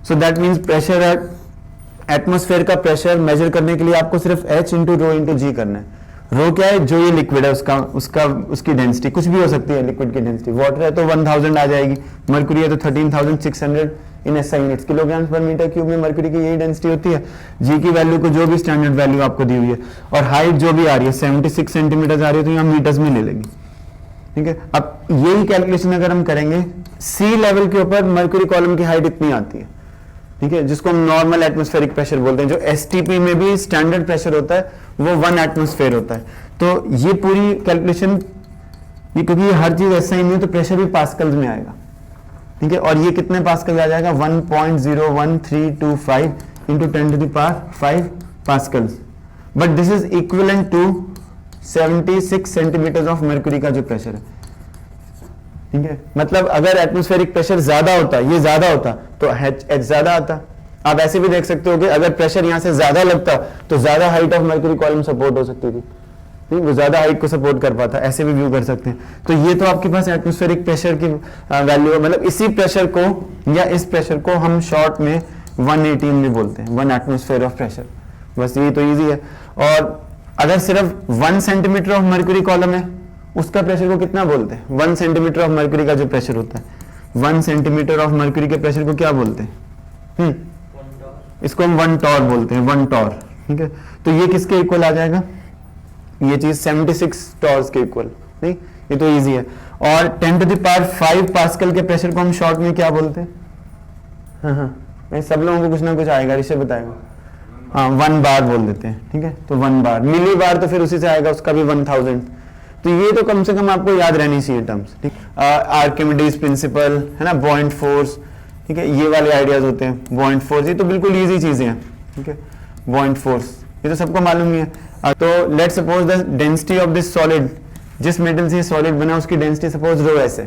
So that means pressure atmosphere का pressure measure करने के लिए आपको सिर्फ H इंटू रो इंटू जी करना है। रो क्या है, जो ये लिक्विड है उसकी डेंसिटी, कुछ भी हो सकती है लिक्विड की डेंसिटी। वाटर है तो 1000 आ जाएगी, मर्क्यूरी है तो 13600 इन एसआई यूनिट्स, किलोग्राम पर मीटर क्यूब में मर्क्यूरी की यही डेंसिटी होती है। जी की वैल्यू को जो भी स्टैंडर्ड वैल्यू आपको दी हुई है, और हाइट जो भी आ रही है 76 सेंटीमीटर आ रही है तो यहाँ मीटर्स में ले लेंगे, ठीक है। अब यही कैलकुलेशन अगर हम करेंगे, सी लेवल के ऊपर मर्क्यूरी कॉलम की हाइट इतनी आती है, ठीक है, जिसको हम नॉर्मल एटमॉस्फेरिक प्रेशर बोलते हैं। जो एसटीपी में भी स्टैंडर्ड प्रेशर होता है वो 1 एटमॉस्फेयर होता है। तो ये पूरी कैलकुलेशन, ये क्योंकि ये हर चीज ऐसा ही नहीं है तो प्रेशर भी पास्कल्स में आएगा, ठीक है। और ये कितने पास्कल आ जाएगा, 1.01325 into 10⁵ pascals, but this is equivalent to 76 centimetre of mercury का जो प्रेशर है, ठीक है। मतलब अगर एटमॉस्फेरिक प्रेशर ज्यादा होता, ये ज्यादा होता तो H ज्यादा आता। आप ऐसे भी देख सकते हो कि अगर प्रेशर यहां से ज्यादा लगता तो ज्यादा height of mercury column support हो सकती थी, ठीक, वो ज्यादा हाइट को सपोर्ट कर पाता, ऐसे भी व्यू कर सकते हैं। तो ये तो आपके पास एटमॉस्फेरिक प्रेशर की वैल्यू है, मतलब इसी प्रेशर को या इस प्रेशर को हम शॉर्ट में 118 में बोलते हैं, 1 एटमॉस्फेयर ऑफ प्रेशर। बस ये तो ईजी है। और अगर सिर्फ 1 सेंटीमीटर ऑफ मर्क्यूरी कॉलम है, उसका प्रेशर को कितना बोलते हैं, 1 सेंटीमीटर ऑफ मर्क्यूरी का जो प्रेशर होता है, 1 सेंटीमीटर ऑफ मर्क्यूरी के प्रेशर को क्या बोलते हैं, इसको हम 1 टॉर बोलते हैं, 1 टॉर, ठीक है। तो ये किसके इक्वल आ जाएगा, ये चीज 76 टॉर्स के इक्वल, नहीं, ये तो इजी है। और 10⁵ पास्कल के प्रेशर को हम शॉर्ट में क्या बोलते हैं, हाँ, सब लोगों को कुछ ना कुछ आएगा, ऋषि बताएगा, हाँ 1 बार बोल देते हैं, ठीक है। तो 1 बार, मिली बार तो फिर उसी से आएगा, उसका भी 1000। तो ये तो कम से कम आपको याद रहनी चाहिए टर्म्स, ठीक। आर्किमिडीज प्रिंसिपल है ना, बॉइंट फोर्स, ठीक है, ये वाले आइडियाज होते हैं। बॉइंट फोर्स ये तो बिल्कुल इजी चीजें हैं, ठीक है। बॉइंट फोर्स ये तो सबको मालूम ही है। तो let's suppose the density of this solid, जिस मेटल से सॉलिड बना उसकी डेंसिटी सपोज रो ऐसे,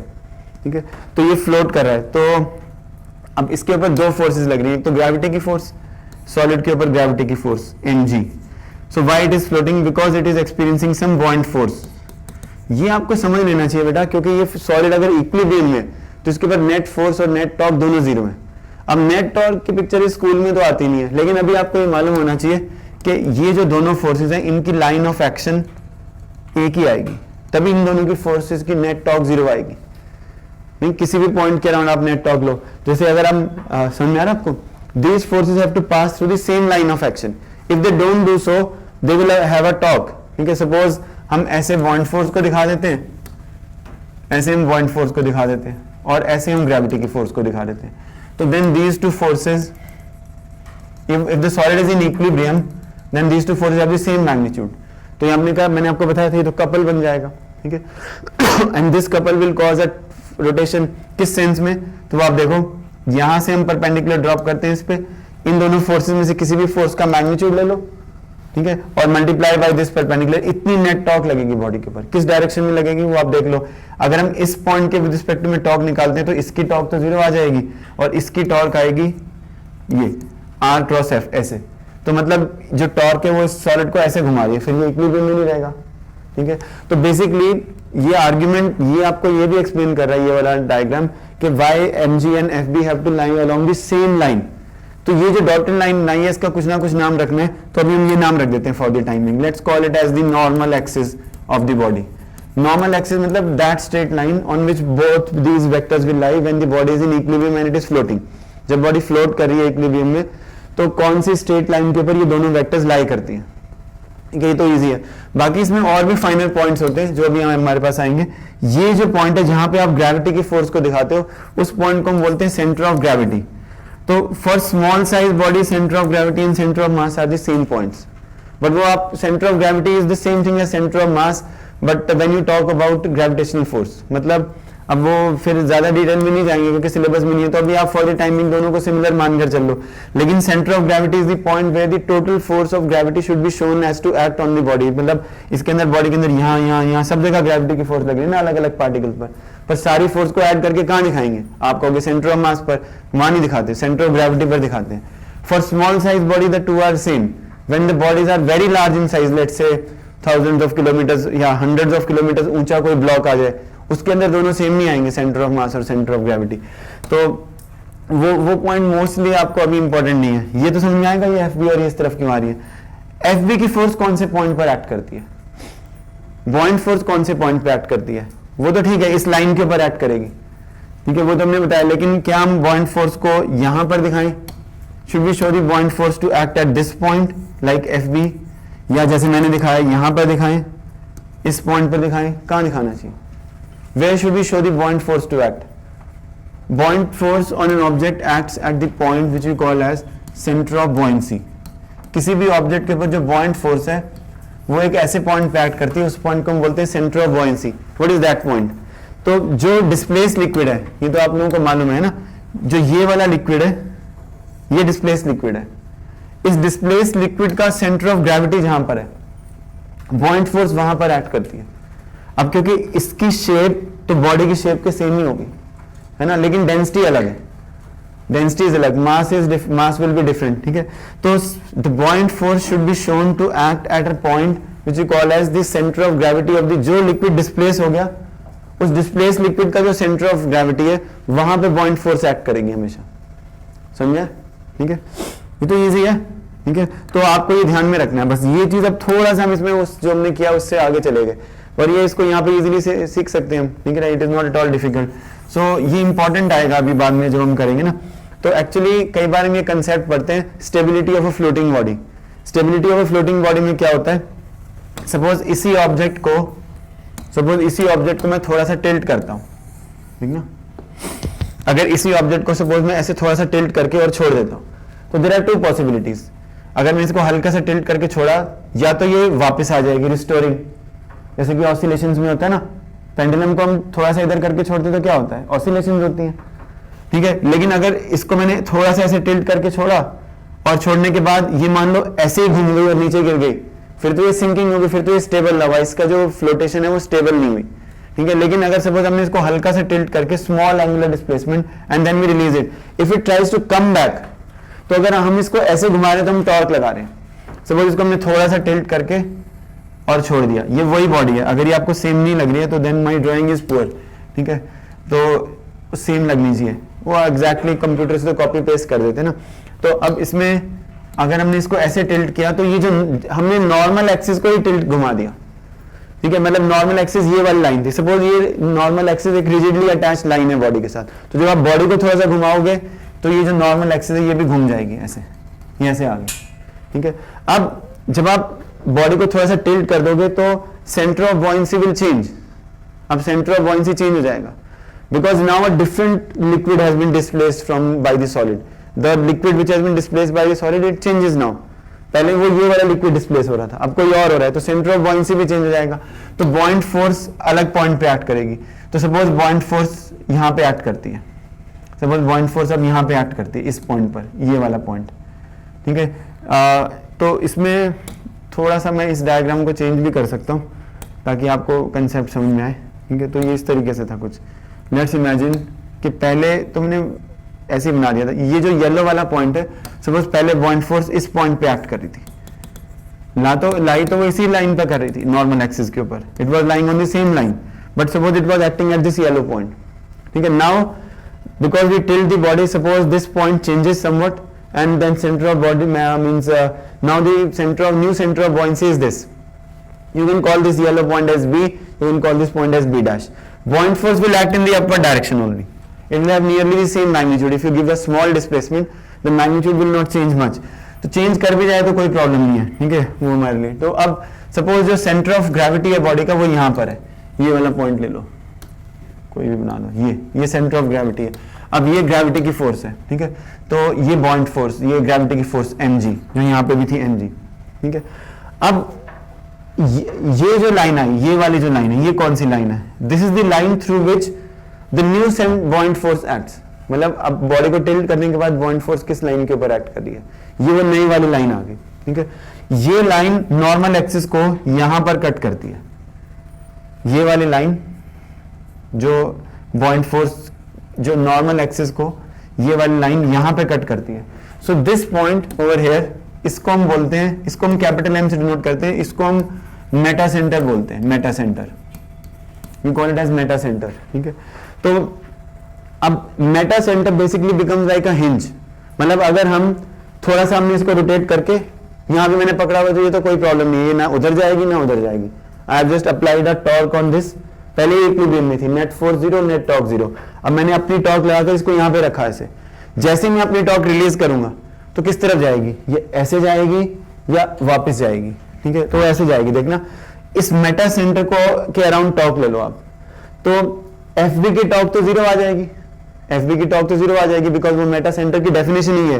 ठीक है। तो ये फ्लोट कर रहा है, तो अब इसके ऊपर 2 फोर्सेस लग रही है, एक तो ग्रेविटी की फोर्स, सॉलिड के ऊपर ग्रेविटी की force mg। So why it is floating, because it is experiencing some buoyant force. ये आपको समझ लेना चाहिए बेटा, क्योंकि ये सॉलिड अगर इक्विलिब्रियम में तो इसके ऊपर नेट फोर्स और नेट टॉर्क दोनों 0 है। अब नेट टॉर्क की पिक्चर स्कूल में तो आती नहीं है, लेकिन अभी आपको ये मालूम होना चाहिए कि ये जो दोनों फोर्सेस हैं इनकी लाइन ऑफ एक्शन एक ही आएगी, तभी इन दोनों की फोर्सेस की नेट टॉर्क 0 आएगी। नहीं, किसी भी पॉइंट के अराउंड आप नेट टॉर्क लो, जैसे अगर हम समझ में आ रहा है आपको, these forces have to pass through the same line of action, if they don't do so they will have a torque, ठीक है। सपोज हम ऐसे बॉइंट फोर्स को दिखा देते हैं, ऐसे हम बॉइंट फोर्स को दिखा देते हैं, और ऐसे हम ग्रेविटी की फोर्स को दिखा देते हैं। तो then these two forces, if the solid is in equilibrium, then these two forces have the same magnitude। तो ये हमने कहा, मैंने आपको बताया था, ये तो कपल बन जाएगा, ठीक है। And this couple will cause a rotation, किस सेंस में, तो आप देखो यहां से हम परपेंडिकुलर ड्रॉप करते हैं इस पे, इन दोनों फोर्सेस में से किसी भी फोर्स का मैग्नीट्यूड ले लो, ठीक है, और मल्टीप्लाई बाय दिस परपेंडिकुलर, इतनी नेट टॉर्क लगेगी बॉडी के ऊपर। किस डायरेक्शन में लगेगी वो आप देख लो। अगर हम इस पॉइंट के विद रिस्पेक्ट में टॉर्क निकालते हैं तो इसकी टॉर्क तो 0 आ जाएगी, और इसकी टॉर्क आएगी ये R क्रॉस F ऐसे। तो मतलब जो टॉर्क है वो सॉलिड को ऐसे घुमा रही है, फिर ये इक्विलिब्रियम में नहीं रहेगा, ठीक है। तो बेसिकली ये आर्ग्यूमेंट ये आपको ये भी एक्सप्लेन कर रहा है, ये वाला डायग्राम, कि why mg and fb have to lie along the same line. तो ये जो डॉटेड लाइन बनाई है इसका कुछ ना कुछ नाम रखना है, तो अभी हम ये नाम रख देते हैं for the timing. Let's call it as the normal axis of the body. Normal axis मतलब that straight line on which both these vectors will lie when the body is in equilibrium and it is floating. जब body float कर रही है equilibrium में, तो कौन सी straight line के ऊपर ये दोनों वेक्टर्स लाई करती हैं, ठीक है। ये तो इजी है। बाकी इसमें और भी फाइनल पॉइंट्स होते हैं जो अभी हमारे पास आएंगे। ये जो पॉइंट है जहां पे आप ग्रेविटी की फोर्स को दिखाते हो, उस पॉइंट को हम बोलते हैं सेंटर ऑफ ग्रेविटी। तो for small size body centre of gravity and centre of mass are the same points, but वो आप centre of gravity is the same thing as centre of mass, but when you talk about gravitational force, मतलब अब वो फिर ज्यादा detail में नहीं जाएंगे क्योंकि सिलेबस में नहीं है, तो अभी आप फॉर द टाइमिंग दोनों को सिमिलर मानकर चल लो। लेकिन centre of gravity is the point where the total force of gravity should be shown as to act on the body. मतलब इसके अंदर बॉडी के अंदर यहाँ सब जगह ग्रेविटी की फोर्स लग रही है ना, अलग अलग पार्टिकल पर सारी फोर्स को ऐड करके कहाँ दिखाएंगे, आप कहोगे सेंटर ऑफ मास पर, वहां नहीं दिखाते, सेंटर ऑफ ग्रेविटी पर दिखाते हैं। For small size body the two are same, when the bodies are very large in size, let's say thousands of kilometres या हंड्रेड्स ऑफ किलोमीटर्स ऊंचा कोई ब्लॉक आ जाए, उसके अंदर दोनों सेम नहीं आएंगे, सेंटर ऑफ मास और सेंटर ऑफ ग्रेविटी। तो वो पॉइंट मोस्टली आपको अभी इंपॉर्टेंट नहीं है, ये तो समझ में आएगा ये एफ बी और ये इस तरफ क्यों आ रही है। एफ बी की फोर्स कौन से पॉइंट पर एक्ट करती है, बॉइंट फोर्स कौन से पॉइंट पे एक्ट करती है, वो तो ठीक है इस लाइन के ऊपर एक्ट करेगी, ठीक है वो तो हमने बताया, लेकिन क्या हम बॉइंट फोर्स को यहां पर दिखाएं, should we show the buoyant force to act at this point like F B, या जैसे मैंने दिखाया यहां पर दिखाएं, इस पॉइंट पर दिखाएं, कहां दिखाना चाहिए, where should we show the buoyant force to act. Buoyant force on an object acts at the point which we call as centre of buoyancy. किसी भी ऑब्जेक्ट के ऊपर जो बॉइंट फोर्स है वो एक ऐसे पॉइंट पे एक्ट करती है, उस पॉइंट को हम बोलते हैं centre of buoyancy. What is that point? तो जो डिस्प्लेस लिक्विड है, ये तो आप लोगों को मालूम है ना, जो ये वाला लिक्विड है ये डिस्प्लेस लिक्विड है, इस डिस्प्लेस लिक्विड का सेंटर ऑफ ग्रेविटी जहां पर है, बॉइंट फोर्स वहां पर एक्ट करती है। अब क्योंकि इसकी शेप तो बॉडी की शेप के सेम ही होगी, है ना, लेकिन डेंसिटी अलग है, डेंसिटी इज अलग, मास विल बी डिफरेंट, ठीक है। तो the buoyant force should be shown to act at a point which we call as the centre of gravity of the, जो लिक्विड डिस्प्लेस हो गया उस डिस्प्लेस लिक्विड का जो सेंटर ऑफ ग्रेविटी है वहां पे बॉइंट फोर्स एक्ट करेंगे हमेशा, समझे, ठीक है, ये तो इजी है, ठीक है। तो आपको ये ध्यान में रखना है बस ये चीज, अब थोड़ा सा हम इसमें उस जो हमने किया उससे आगे चले गए, और ये इसको यहाँ पे इजीली से सीख सकते हैं हम, ठीक है, it is not at all difficult. So ये इंपॉर्टेंट आएगा अभी बाद में जो हम करेंगे ना। तो एक्चुअली कई बार हम ये कंसेप्ट पढ़ते हैं stability of a floating body. Stability of a floating body में क्या होता है, सपोज इसी ऑब्जेक्ट को मैं थोड़ा सा टिल्ट करता हूं, ठीक ना, अगर इसी ऑब्जेक्ट को सपोज मैं ऐसे थोड़ा सा टिल्ट करके और छोड़ देता हूं, तो देयर आर टू पॉसिबिलिटीज। अगर मैं इसको हल्का सा टिल्ट करके छोड़ा, या तो ये वापस आ जाएगी रिस्टोरिंग, जैसे कि ऑसिलेशंस में होता है ना, पेंडुलम को हम थोड़ा सा इधर करके छोड़ते तो क्या होता है, ऑसिलेशंस होती हैं, ठीक है। लेकिन अगर इसको मैंने थोड़ा सा ऐसे टिल्ट करके छोड़ा और छोड़ने के बाद ये मान लो ऐसे ही घूम गई और नीचे गिर गई, फिर तो ये सिंकिंग होगी, फिर तो ये स्टेबल ना हुआ, इसका जो फ्लोटेशन है वो स्टेबल नहीं हुई, ठीक है। लेकिन अगर सपोज हमने इसको हल्का सा टिल्ट करके, small angular displacement, and then we release it, if it tries to come back, तो अगर हम इसको ऐसे घुमा रहे हैं तो हम टॉर्क लगा रहे हैं। सपोज इसको हमने थोड़ा सा टिल्ट करके और छोड़ दिया, ये वही बॉडी है, अगर ये आपको सेम नहीं लग रही है तो then my drawing is poor, ठीक है, तो सेम लगनी चाहिए, वो एग्जैक्टली कंप्यूटर से तो कॉपी पेस्ट कर देते ना। तो अब इसमें अगर हमने इसको ऐसे टिल्ट किया तो ये जो हमने नॉर्मल एक्सिस को ही टिल्ट घुमा दिया, ठीक है, मतलब नॉर्मल एक्सिस ये वाली लाइन थी, सपोज ये नॉर्मल एक्सिस एक रिजिडली अटैच्ड लाइन है बॉडी के साथ, तो जब आप बॉडी को थोड़ा सा घुमाओगे तो ये जो नॉर्मल एक्सिस है ये भी घूम जाएगी ऐसे, ये ऐसे आ गई, ठीक है। अब जब आप बॉडी को थोड़ा सा टिल्ट कर दोगे तो centre of buoyancy will change, अब सेंटर ऑफ बॉयंसी चेंज हो जाएगा, because now a different liquid has been displaced from by the solid, the liquid which has been displaced by the solid it changes now, पहले वो ये वाला liquid displace हो रहा था, अब कोई और हो रहा है, तो सेंटर ऑफ बॉयंसी भी चेंज हो जाएगा, तो बॉइंट फोर्स अलग पॉइंट पे एक्ट करेगी। तो सपोज बॉइंट फोर्स यहाँ पे एक्ट करती है, सपोज बॉइंट फोर्स अब यहाँ पे एक्ट करती है इस पॉइंट पर, ये वाला पॉइंट, ठीक है। तो इसमें थोड़ा सा मैं इस डायग्राम को चेंज भी कर सकता हूँ ताकि आपको कंसेप्ट समझ में आए, ठीक है। तो ये इस तरीके से था कुछ, लेट्स इमेजिन कि पहले तुमने ऐसे ही बना दिया था, ये जो येलो वाला पॉइंट है, सपोज पहले बॉइंट फोर्स इस पॉइंट पे एक्ट कर रही थी, लाई तो वो इसी लाइन पे कर रही थी नॉर्मल एक्सिस के ऊपर, it was lying on the same line, but suppose it was acting at this yellow point, ठीक है। Now because we tilt the body, suppose this point changes something and then center of body means now the center of buoyancy is this, you can call this yellow point as B, you can call this point as B dash. Buoyant force will act in the upward direction only, it will have nearly the same magnitude, if you give a small displacement the magnitude will not change much, तो change कर भी जाए तो कोई problem नहीं है, ठीक है, वो हमारे लिए। तो अब सपोज जो सेंटर ऑफ ग्रेविटी है बॉडी का वो यहाँ पर है, ये वाला पॉइंट ले लो, कोई भी बना दो, ये सेंटर ऑफ ग्रेविटी है, अब ये ग्रेविटी की फोर्स है, ठीक है, तो ये बॉइंट फोर्स, ये ग्रेविटी की फोर्स mg, जो यहाँ पे भी थी mg, ठीक है। अब ये जो लाइन आई, ये वाली जो लाइन है, ये कौन सी लाइन है, this is the line through which the new बॉइंट force acts, मतलब अब बॉडी को टिल्ट करने के बाद बॉइंट फोर्स किस लाइन के ऊपर एक्ट कर रही है, ये वो नई वाली लाइन आ गई, ठीक है। ये लाइन नॉर्मल एक्सिस को यहां पर कट करती है, ये वाली लाइन जो बॉइंट फोर्स, जो नॉर्मल एक्सिस को ये वाली लाइन यहां पे कट करती है। So this point over here, इसको हम बोलते हैं, इसको हम कैपिटल एम से डिनोट करते हैं, इसको हम मेटा सेंटर बोलते हैं, metacentre, we call it as metacentre, ठीक है। तो अब metacentre basically becomes like a hinge, मतलब अगर हम थोड़ा सा हमने इसको रोटेट करके यहां पे मैंने पकड़ा हुआ, तो ये तो कोई प्रॉब्लम नहीं है, ना उधर जाएगी ना उधर जाएगी। I have just applied a torque on this, पहले इक्विलिब्रियम में थी, नेट फोर्स 0 नेट टॉर्क 0। अब मैंने अपनी टॉर्क लगाकर इसको यहां पे रखा ऐसे, जैसे मैं अपनी टॉर्क रिलीज करूंगा तो किस तरफ जाएगी, ये ऐसे जाएगी या वापस जाएगी, ठीक है, तो ऐसे जाएगी। देखना इस मेटा सेंटर को के अराउंड टॉर्क ले लो आप, तो एफ बी की टॉर्क तो 0 आ जाएगी, एफ बी की टॉर्क तो 0 आ जाएगी, बिकॉज वो मेटा सेंटर की डेफिनेशन ही है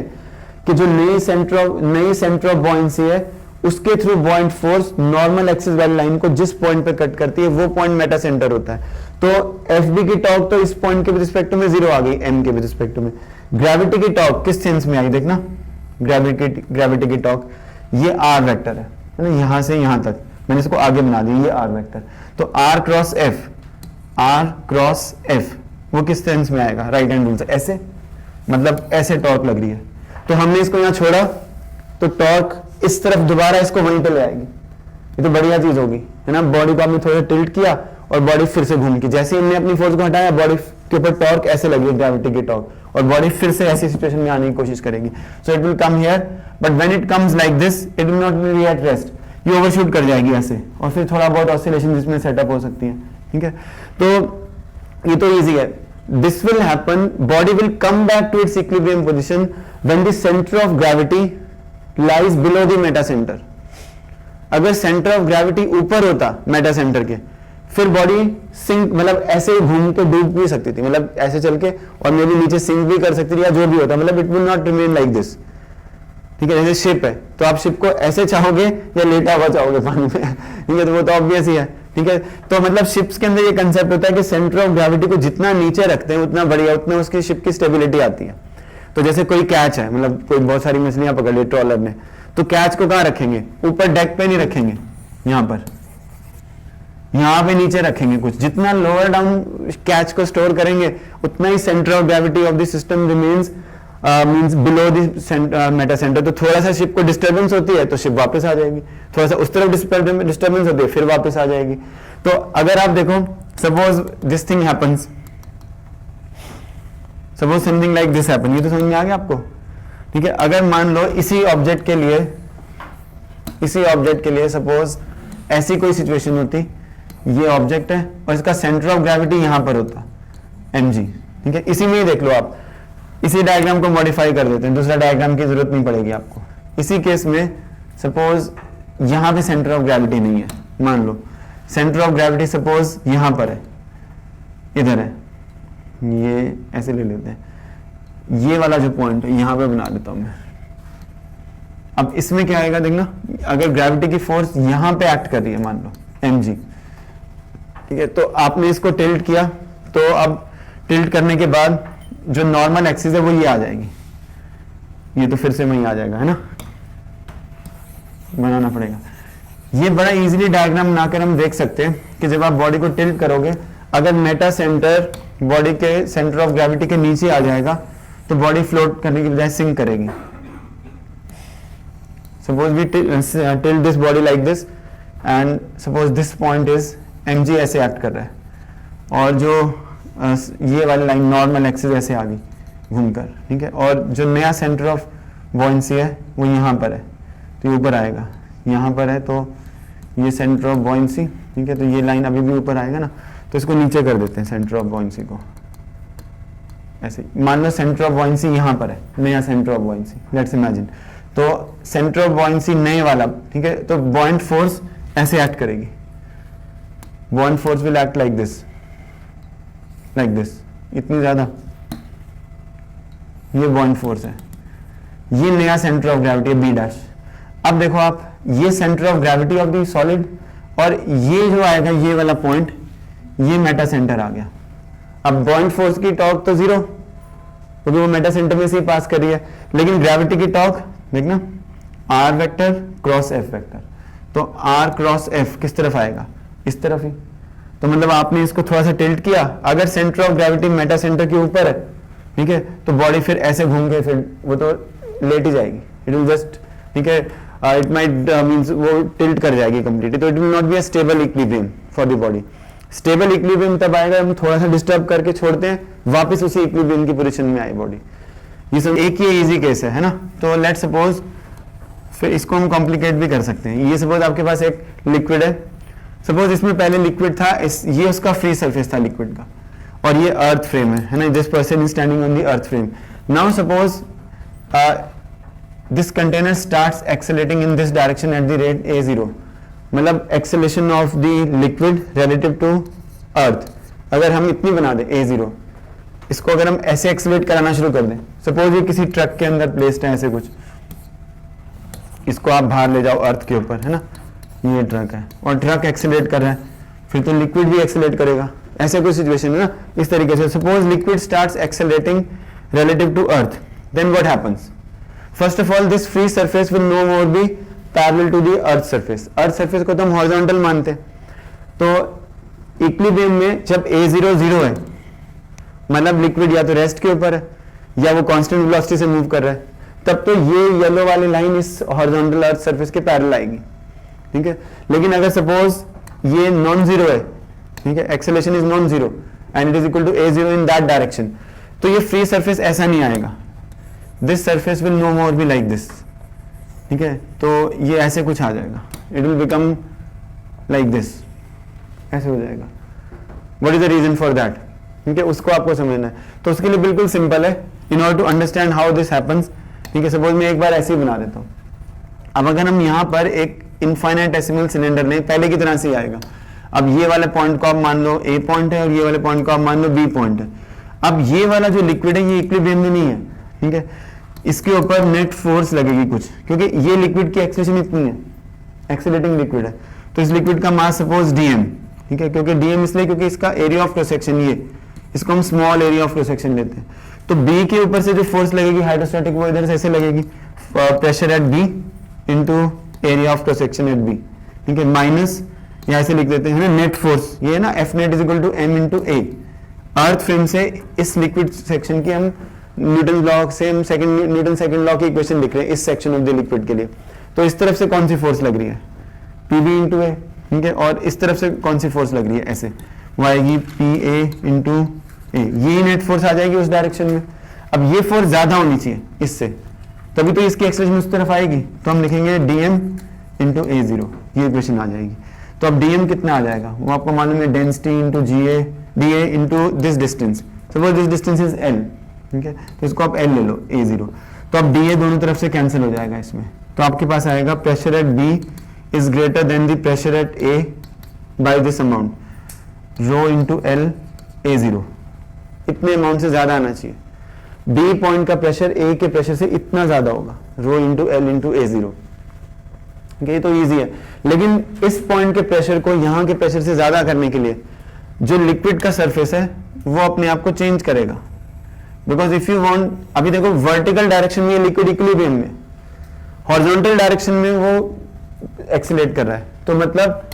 कि जो नई सेंटर ऑफ बॉयंसी है उसके थ्रू बॉइंट फोर्स नॉर्मल एक्सिस वाली लाइन को जिस पॉइंट पे कट करती है वो पॉइंट मेटा सेंटर होता है। तो एफ बी की टॉर्क तो इस पॉइंट के रिस्पेक्ट में 0 आ गई, एम के रिस्पेक्ट में। ग्रेविटी की टॉर्क किस सेंस में आई, देखना ग्रेविटी की टॉर्क ये आर वेक्टर है ना, यहां से यहां तक मैंने इसको आगे बना दिया, ये आर वेक्टर, तो आर क्रॉस एफ वो किस सेंस में आएगा, राइट हैंड रूल से, ऐसे, मतलब ऐसे टॉर्क लग रही है। तो हमने इसको यहां छोड़ा तो टॉर्क इस तरफ दोबारा इसको वहीं पे ले आएगी, ये तो बढ़िया चीज होगी, है ना। बॉडी को आपने थोड़ा टिल्ट किया और बॉडी फिर से घूम की, जैसे हमने अपनी फोर्स को हटाया बॉडी के ऊपर टॉर्क ऐसे लगी ग्रेविटी की टॉर्क, और बॉडी फिर से ऐसी सिचुएशन में आने की कोशिश करेगी। So it will come here, but when it comes like this it will not be at rest, ये ओवरशूट कर जाएगी ऐसे, और फिर थोड़ा बहुत ऑसिलेशन जिसमें सेटअप हो सकती है, ठीक है। तो ये तो इजी है। This will happen, body will come back to its equilibrium position when the center of gravity lies below the meta center. अगर सेंटर ऑफ ग्रेविटी ऊपर होता मेटा सेंटर के, फिर बॉडी सिंक, मतलब ऐसे घूम के डूब भी सकती थी, मतलब ऐसे चल के, और मे भी नीचे सिंक भी कर सकती थी या जो भी होता, मतलब it will not remain like this, ठीक है। जैसे शिप है तो आप शिप को ऐसे चाहोगे या लेटा हुआ चाहोगे पानी में, ठीक है, तो वो तो ऑब्वियस ही है, ठीक है। तो मतलब शिप्स के अंदर ये कंसेप्ट होता है कि सेंटर ऑफ ग्रेविटी को जितना नीचे रखते हैं उतना बढ़िया, उतना उसकी शिप की स्टेबिलिटी आती है। तो जैसे कोई कैच है, मतलब कोई बहुत सारी मछलियां पकड़ ली ट्रॉलर ने, तो कैच को कहाँ रखेंगे, ऊपर डेक पे नहीं रखेंगे, यहाँ पे नीचे रखेंगे कुछ, जितना लोअर डाउन कैच को स्टोर करेंगे उतना ही centre of gravity of the system remains means below the metacentre. तो थोड़ा सा शिप को डिस्टर्बेंस होती है तो शिप वापस आ जाएगी, थोड़ा सा उस तरफ डिस्टर्बेंस होती है फिर वापस आ जाएगी। तो अगर आप देखो, suppose this thing happens, suppose something like this happen, ये तो समझ में आ गया आपको, ठीक है। अगर मान लो इसी ऑब्जेक्ट के लिए सपोज ऐसी कोई सिचुएशन होती, ये ऑब्जेक्ट है और इसका सेंटर ऑफ ग्रेविटी यहां पर होता mg, ठीक है। इसी में ही देख लो आप, इसी डायग्राम को मॉडिफाई कर देते हैं, दूसरा डायग्राम की जरूरत नहीं पड़ेगी आपको। इसी केस में सपोज यहां पे सेंटर ऑफ ग्रेविटी नहीं है, मान लो सेंटर ऑफ ग्रेविटी सपोज यहां पर है, इधर है, ये ऐसे ले लेते हैं, ये वाला जो पॉइंट है यहां पे बना देता हूं मैं। अब इसमें क्या आएगा देखना, अगर ग्रेविटी की फोर्स यहां पे एक्ट कर रही है, मान लो mg, ठीक है, तो आपने इसको टिल्ट किया, तो अब टिल्ट करने के बाद जो नॉर्मल एक्सिस है वो ये आ जाएगी, ये तो फिर से वहीं आ जाएगा, है ना, बनाना पड़ेगा। ये बड़ा इजीली डायग्राम बनाकर हम देख सकते हैं कि जब आप बॉडी को टिल्ट करोगे, अगर मेटा सेंटर बॉडी के सेंटर ऑफ ग्रेविटी के नीचे आ जाएगा तो बॉडी फ्लोट करने की बजाय सिंक करेगी। Suppose we tilt this body like this and suppose this point is mg, ऐसे एक्ट कर रहा है, और जो ये वाली लाइन नॉर्मल एक्सिस ऐसे आ गई घूमकर, ठीक है, और जो नया सेंटर ऑफ बॉयंसी है वो यहाँ पर है, तो ये ऊपर आएगा, यहाँ पर है तो ये सेंटर ऑफ बॉयंसी, ठीक है, तो ये लाइन अभी भी ऊपर आएगा ना, तो इसको नीचे कर देते हैं सेंटर ऑफ बॉयंसी को, ऐसे मान लो सेंटर ऑफ बॉयंसी यहाँ पर है, नया centre of buoyancy, let's imagine, तो सेंटर ऑफ बॉयंसी नए वाला, ठीक है, तो बॉयंट फोर्स ऐसे एक्ट करेगी, buoyant force will act like this, इतनी ज्यादा, ये बॉयंट फोर्स है, ये नया सेंटर ऑफ ग्रेविटी है बी डैश। अब देखो आप, ये centre of gravity of the solid, और ये जो आएगा ये वाला पॉइंट, ये मेटा सेंटर आ गया। अब बॉयंट फोर्स की टॉर्क तो 0, क्योंकि वो मेटा सेंटर में से ही पास कर रही है, लेकिन ग्रेविटी की टॉर्क देखना, r vector cross F vector, तो आर क्रॉस एफ किस तरफ आएगा, इस तरफ ही। तो मतलब आपने इसको थोड़ा सा टिल्ट किया, अगर centre of gravity Meta centre के ऊपर है, ठीक है, तो बॉडी फिर ऐसे घूम के फिर वो तो लेट ही जाएगी, इट विल जस्ट, ठीक है, इट माइट मींस वो टिल्ट कर जाएगी कंप्लीटली, तो it will not be a stable equilibrium for the body. Stable equilibrium तब आएगा हम थोड़ा सा डिस्टर्ब करके छोड़ते हैं, वापस उसी इक्विलिब्रियम की पोजीशन में आए बॉडी। ये सब एक ही इजी केस है ना। तो लेट सपोज, फिर इसको हम कॉम्प्लिकेट भी कर सकते हैं। ये सपोज आपके पास एक लिक्विड है, सपोज इसमें पहले लिक्विड था, ये उसका फ्री सरफेस था लिक्विड का, और ये अर्थ फ्रेम है ना, this person is standing on the earth frame. Now suppose this container starts accelerating in this direction at the rate a0, मतलब acceleration of the liquid relative to earth अगर हम इतनी बना दें a0, इसको अगर हम ऐसे एक्सेलरेट कराना शुरू कर दें, सपोज ये किसी ट्रक के अंदर प्लेस्ड है ऐसे कुछ, इसको आप बाहर ले जाओ अर्थ के ऊपर है ना, ये ट्रक है और ट्रक एक्सेलरेट कर रहा है, फिर तो लिक्विड भी एक्सेलरेट करेगा, ऐसे कोई सिचुएशन है ना। इस तरीके से suppose liquid starts accelerating relative to earth, then what happens? First of all this free surface will no more be parallel to the earth surface. Earth surface को तो हम हॉरिजॉन्टल मानते हैं, तो इक्विलिब्रियम में जब a0 0 है, मतलब लिक्विड या तो रेस्ट के ऊपर है या वो कांस्टेंट वेलोसिटी से मूव कर रहा है, तब तो ये येलो वाली लाइन इस हॉरिजॉन्टल अर्थ सरफेस के पैरेलल आएगी, ठीक है। लेकिन अगर सपोज ये नॉन जीरो है, ठीक है, acceleration is non zero and it is equal to a0 in that direction, तो ये फ्री सरफेस ऐसा नहीं आएगा, this surface will no more be like this, ठीक है। तो ये ऐसे कुछ आ जाएगा, it will become like this, ऐसे हो जाएगा। What is the reason for that? ठीक है, उसको आपको समझना है। तो उसके लिए बिल्कुल सिंपल है, in order to understand how this happens, ठीक है। सपोज मैं एक बार ऐसे ही बना देता हूँ। अब अगर हम यहाँ पर एक इनफाइनाइटेसिमल सिलेंडर लें, पहले की तरह से ही आएगा। अब ये वाले पॉइंट को आप मान लो ए पॉइंट है और ये वाले पॉइंट को आप मान लो बी पॉइंट है। अब ये वाला जो लिक्विड है ये इक्विलिब्रियम में नहीं है, ठीक है, इसके ऊपर नेट फोर्स लगेगी कुछ, क्योंकि ये लिक्विड की एक्सेलरेशन इतनी है, एक्सेलरेटिंग लिक्विड है, तो इस लिक्विड का मास सपोज dm, ठीक है, क्योंकि dm इसलिए क्योंकि इसका एरिया ऑफ क्रॉस सेक्शन, ये इसको हम small area of cross section लेते हैं। तो b के ऊपर से जो फोर्स लगेगी हाइड्रोस्टैटिक, वो इधर से ऐसे लगेगी, pressure at b into area of cross section at b, ठीक है, माइनस यहाँ से लिख देते हैं ना नेट फोर्स, ये है ना F net is equal to m into a। Earth frame से इस लिक्विड सेक्शन की हम न्यूटन लॉ से हम न्यूटन सेकंड लॉ की इक्वेशन लिख रहे हैं इस सेक्शन ऑफ द लिक्विड के लिए। तो इस तरफ से कौन सी फोर्स लग रही है? Pb इंटू ए, ठीक है, और इस तरफ से कौन सी फोर्स लग रही है? ऐसे वो आएगी Pa इंटू ए, ये नेट फोर्स आ जाएगी उस डायरेक्शन में। अब ये फोर्स ज्यादा होनी चाहिए इससे, तभी तो इसकी एक्सेलरेशन उस तरफ आएगी, तो हम लिखेंगे dm इंटू a0, ये इक्वेशन आ जाएगी। तो अब dm कितना आ जाएगा वो आपको मालूम है, density into da into this distance, suppose this distance is l, ठीक है, तो इसको आप l ले लो a0, तो अब da दोनों तरफ से कैंसिल हो जाएगा इसमें, तो आपके पास आएगा pressure at b is greater than the pressure at a by this amount, rho into l a0, इतने अमाउंट से ज्यादा आना चाहिए। b पॉइंट का प्रेशर a के प्रेशर से इतना ज्यादा होगा, रो इंटू l इंटू a0, ये तो इजी है। लेकिन इस पॉइंट के प्रेशर को यहाँ के प्रेशर से ज्यादा करने के लिए जो लिक्विड का सरफेस है वो अपने आप को चेंज करेगा, बिकॉज इफ यू वांट, अभी देखो वर्टिकल डायरेक्शन में लिक्विड इक्विलिब्रियम में, हॉरिजॉन्टल डायरेक्शन में वो एक्सीलरेट कर रहा है, तो मतलब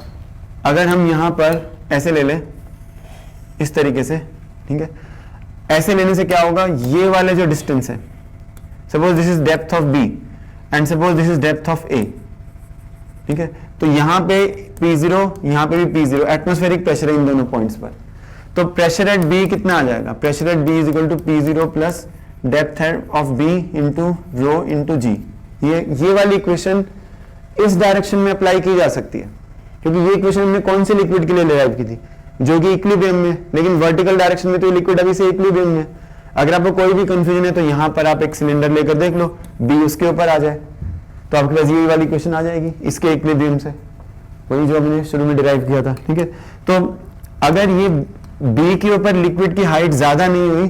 अगर हम यहां पर ऐसे ले लें इस तरीके से, ठीक है, ऐसे लेने से क्या होगा, ये वाले जो डिस्टेंस है, suppose this is depth of B and suppose this is depth of A, ठीक है, तो यहां पे P0, यहां पे भी P0, एटमॉस्फेरिक प्रेशर है इन दोनों पॉइंट्स पर। तो प्रेशर एट B कितना आ जाएगा, pressure at B is equal to P0 plus depth of B into rho into g. ये वाली इक्वेशन इस डायरेक्शन में अप्लाई की जा सकती है, क्योंकि ये इक्वेशन हमने कौन से लिक्विड के लिए डिराइव की थी, जो कि इक्विलिब्रियम में, लेकिन वर्टिकल डायरेक्शन में तो ये लिक्विड अभी से इक्विलिब्रियम में। अगर आपको कोई भी कंफ्यूजन है तो यहाँ पर आप एक सिलेंडर लेकर देख लो, B उसके ऊपर आ जाए तो आपके पास ये वाली इक्वेशन आ जाएगी इसके इक्विलिब्रियम से, वही जो हमने शुरू में डिराइव किया था, ठीक है। तो अगर ये B के ऊपर लिक्विड की हाइट ज्यादा नहीं हुई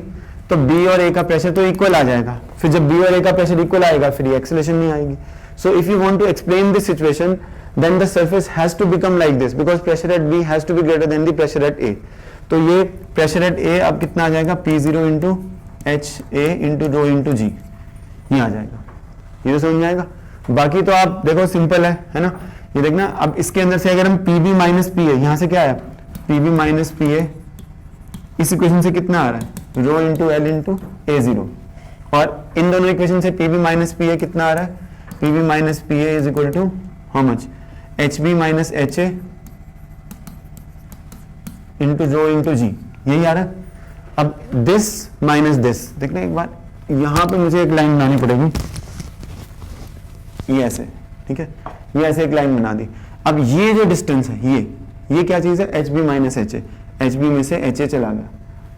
तो B और A का प्रेशर तो इक्वल आ जाएगा, फिर जब B और A का प्रेशर इक्वल आएगा फिर ये एक्सेलरेशन नहीं आएगी। So if you want to explain this situation then the surface has to become like this, because pressure at B has to be greater than the pressure at A। तो ये pressure at A अब कितना आ जाएगा, P0 into HA into rho into g, ये आ जाएगा, ये तो समझ में आएगा। बाकी तो आप देखो सिंपल है ना, ये देखना। अब इसके अंदर से अगर हम Pb माइनस पी ए, यहां से क्या आया, Pb माइनस पी ए, इस इक्वेशन से कितना आ रहा है, rho into L into a0, और इन दोनों इक्वेशन से Pb माइनस पी ए कितना आ रहा है, Pb minus P A is equal to how much, Hb minus HA into rho into g, यही आ रहा है। अब दिस माइनस दिस, देखना एक बार, यहां पे मुझे एक लाइन बनानी पड़ेगी, ये ऐसे, ठीक है, ये ऐसे एक लाइन बना दी। अब ये जो डिस्टेंस है, ये क्या चीज है, H B minus H A, H B में से एच ए चला गया,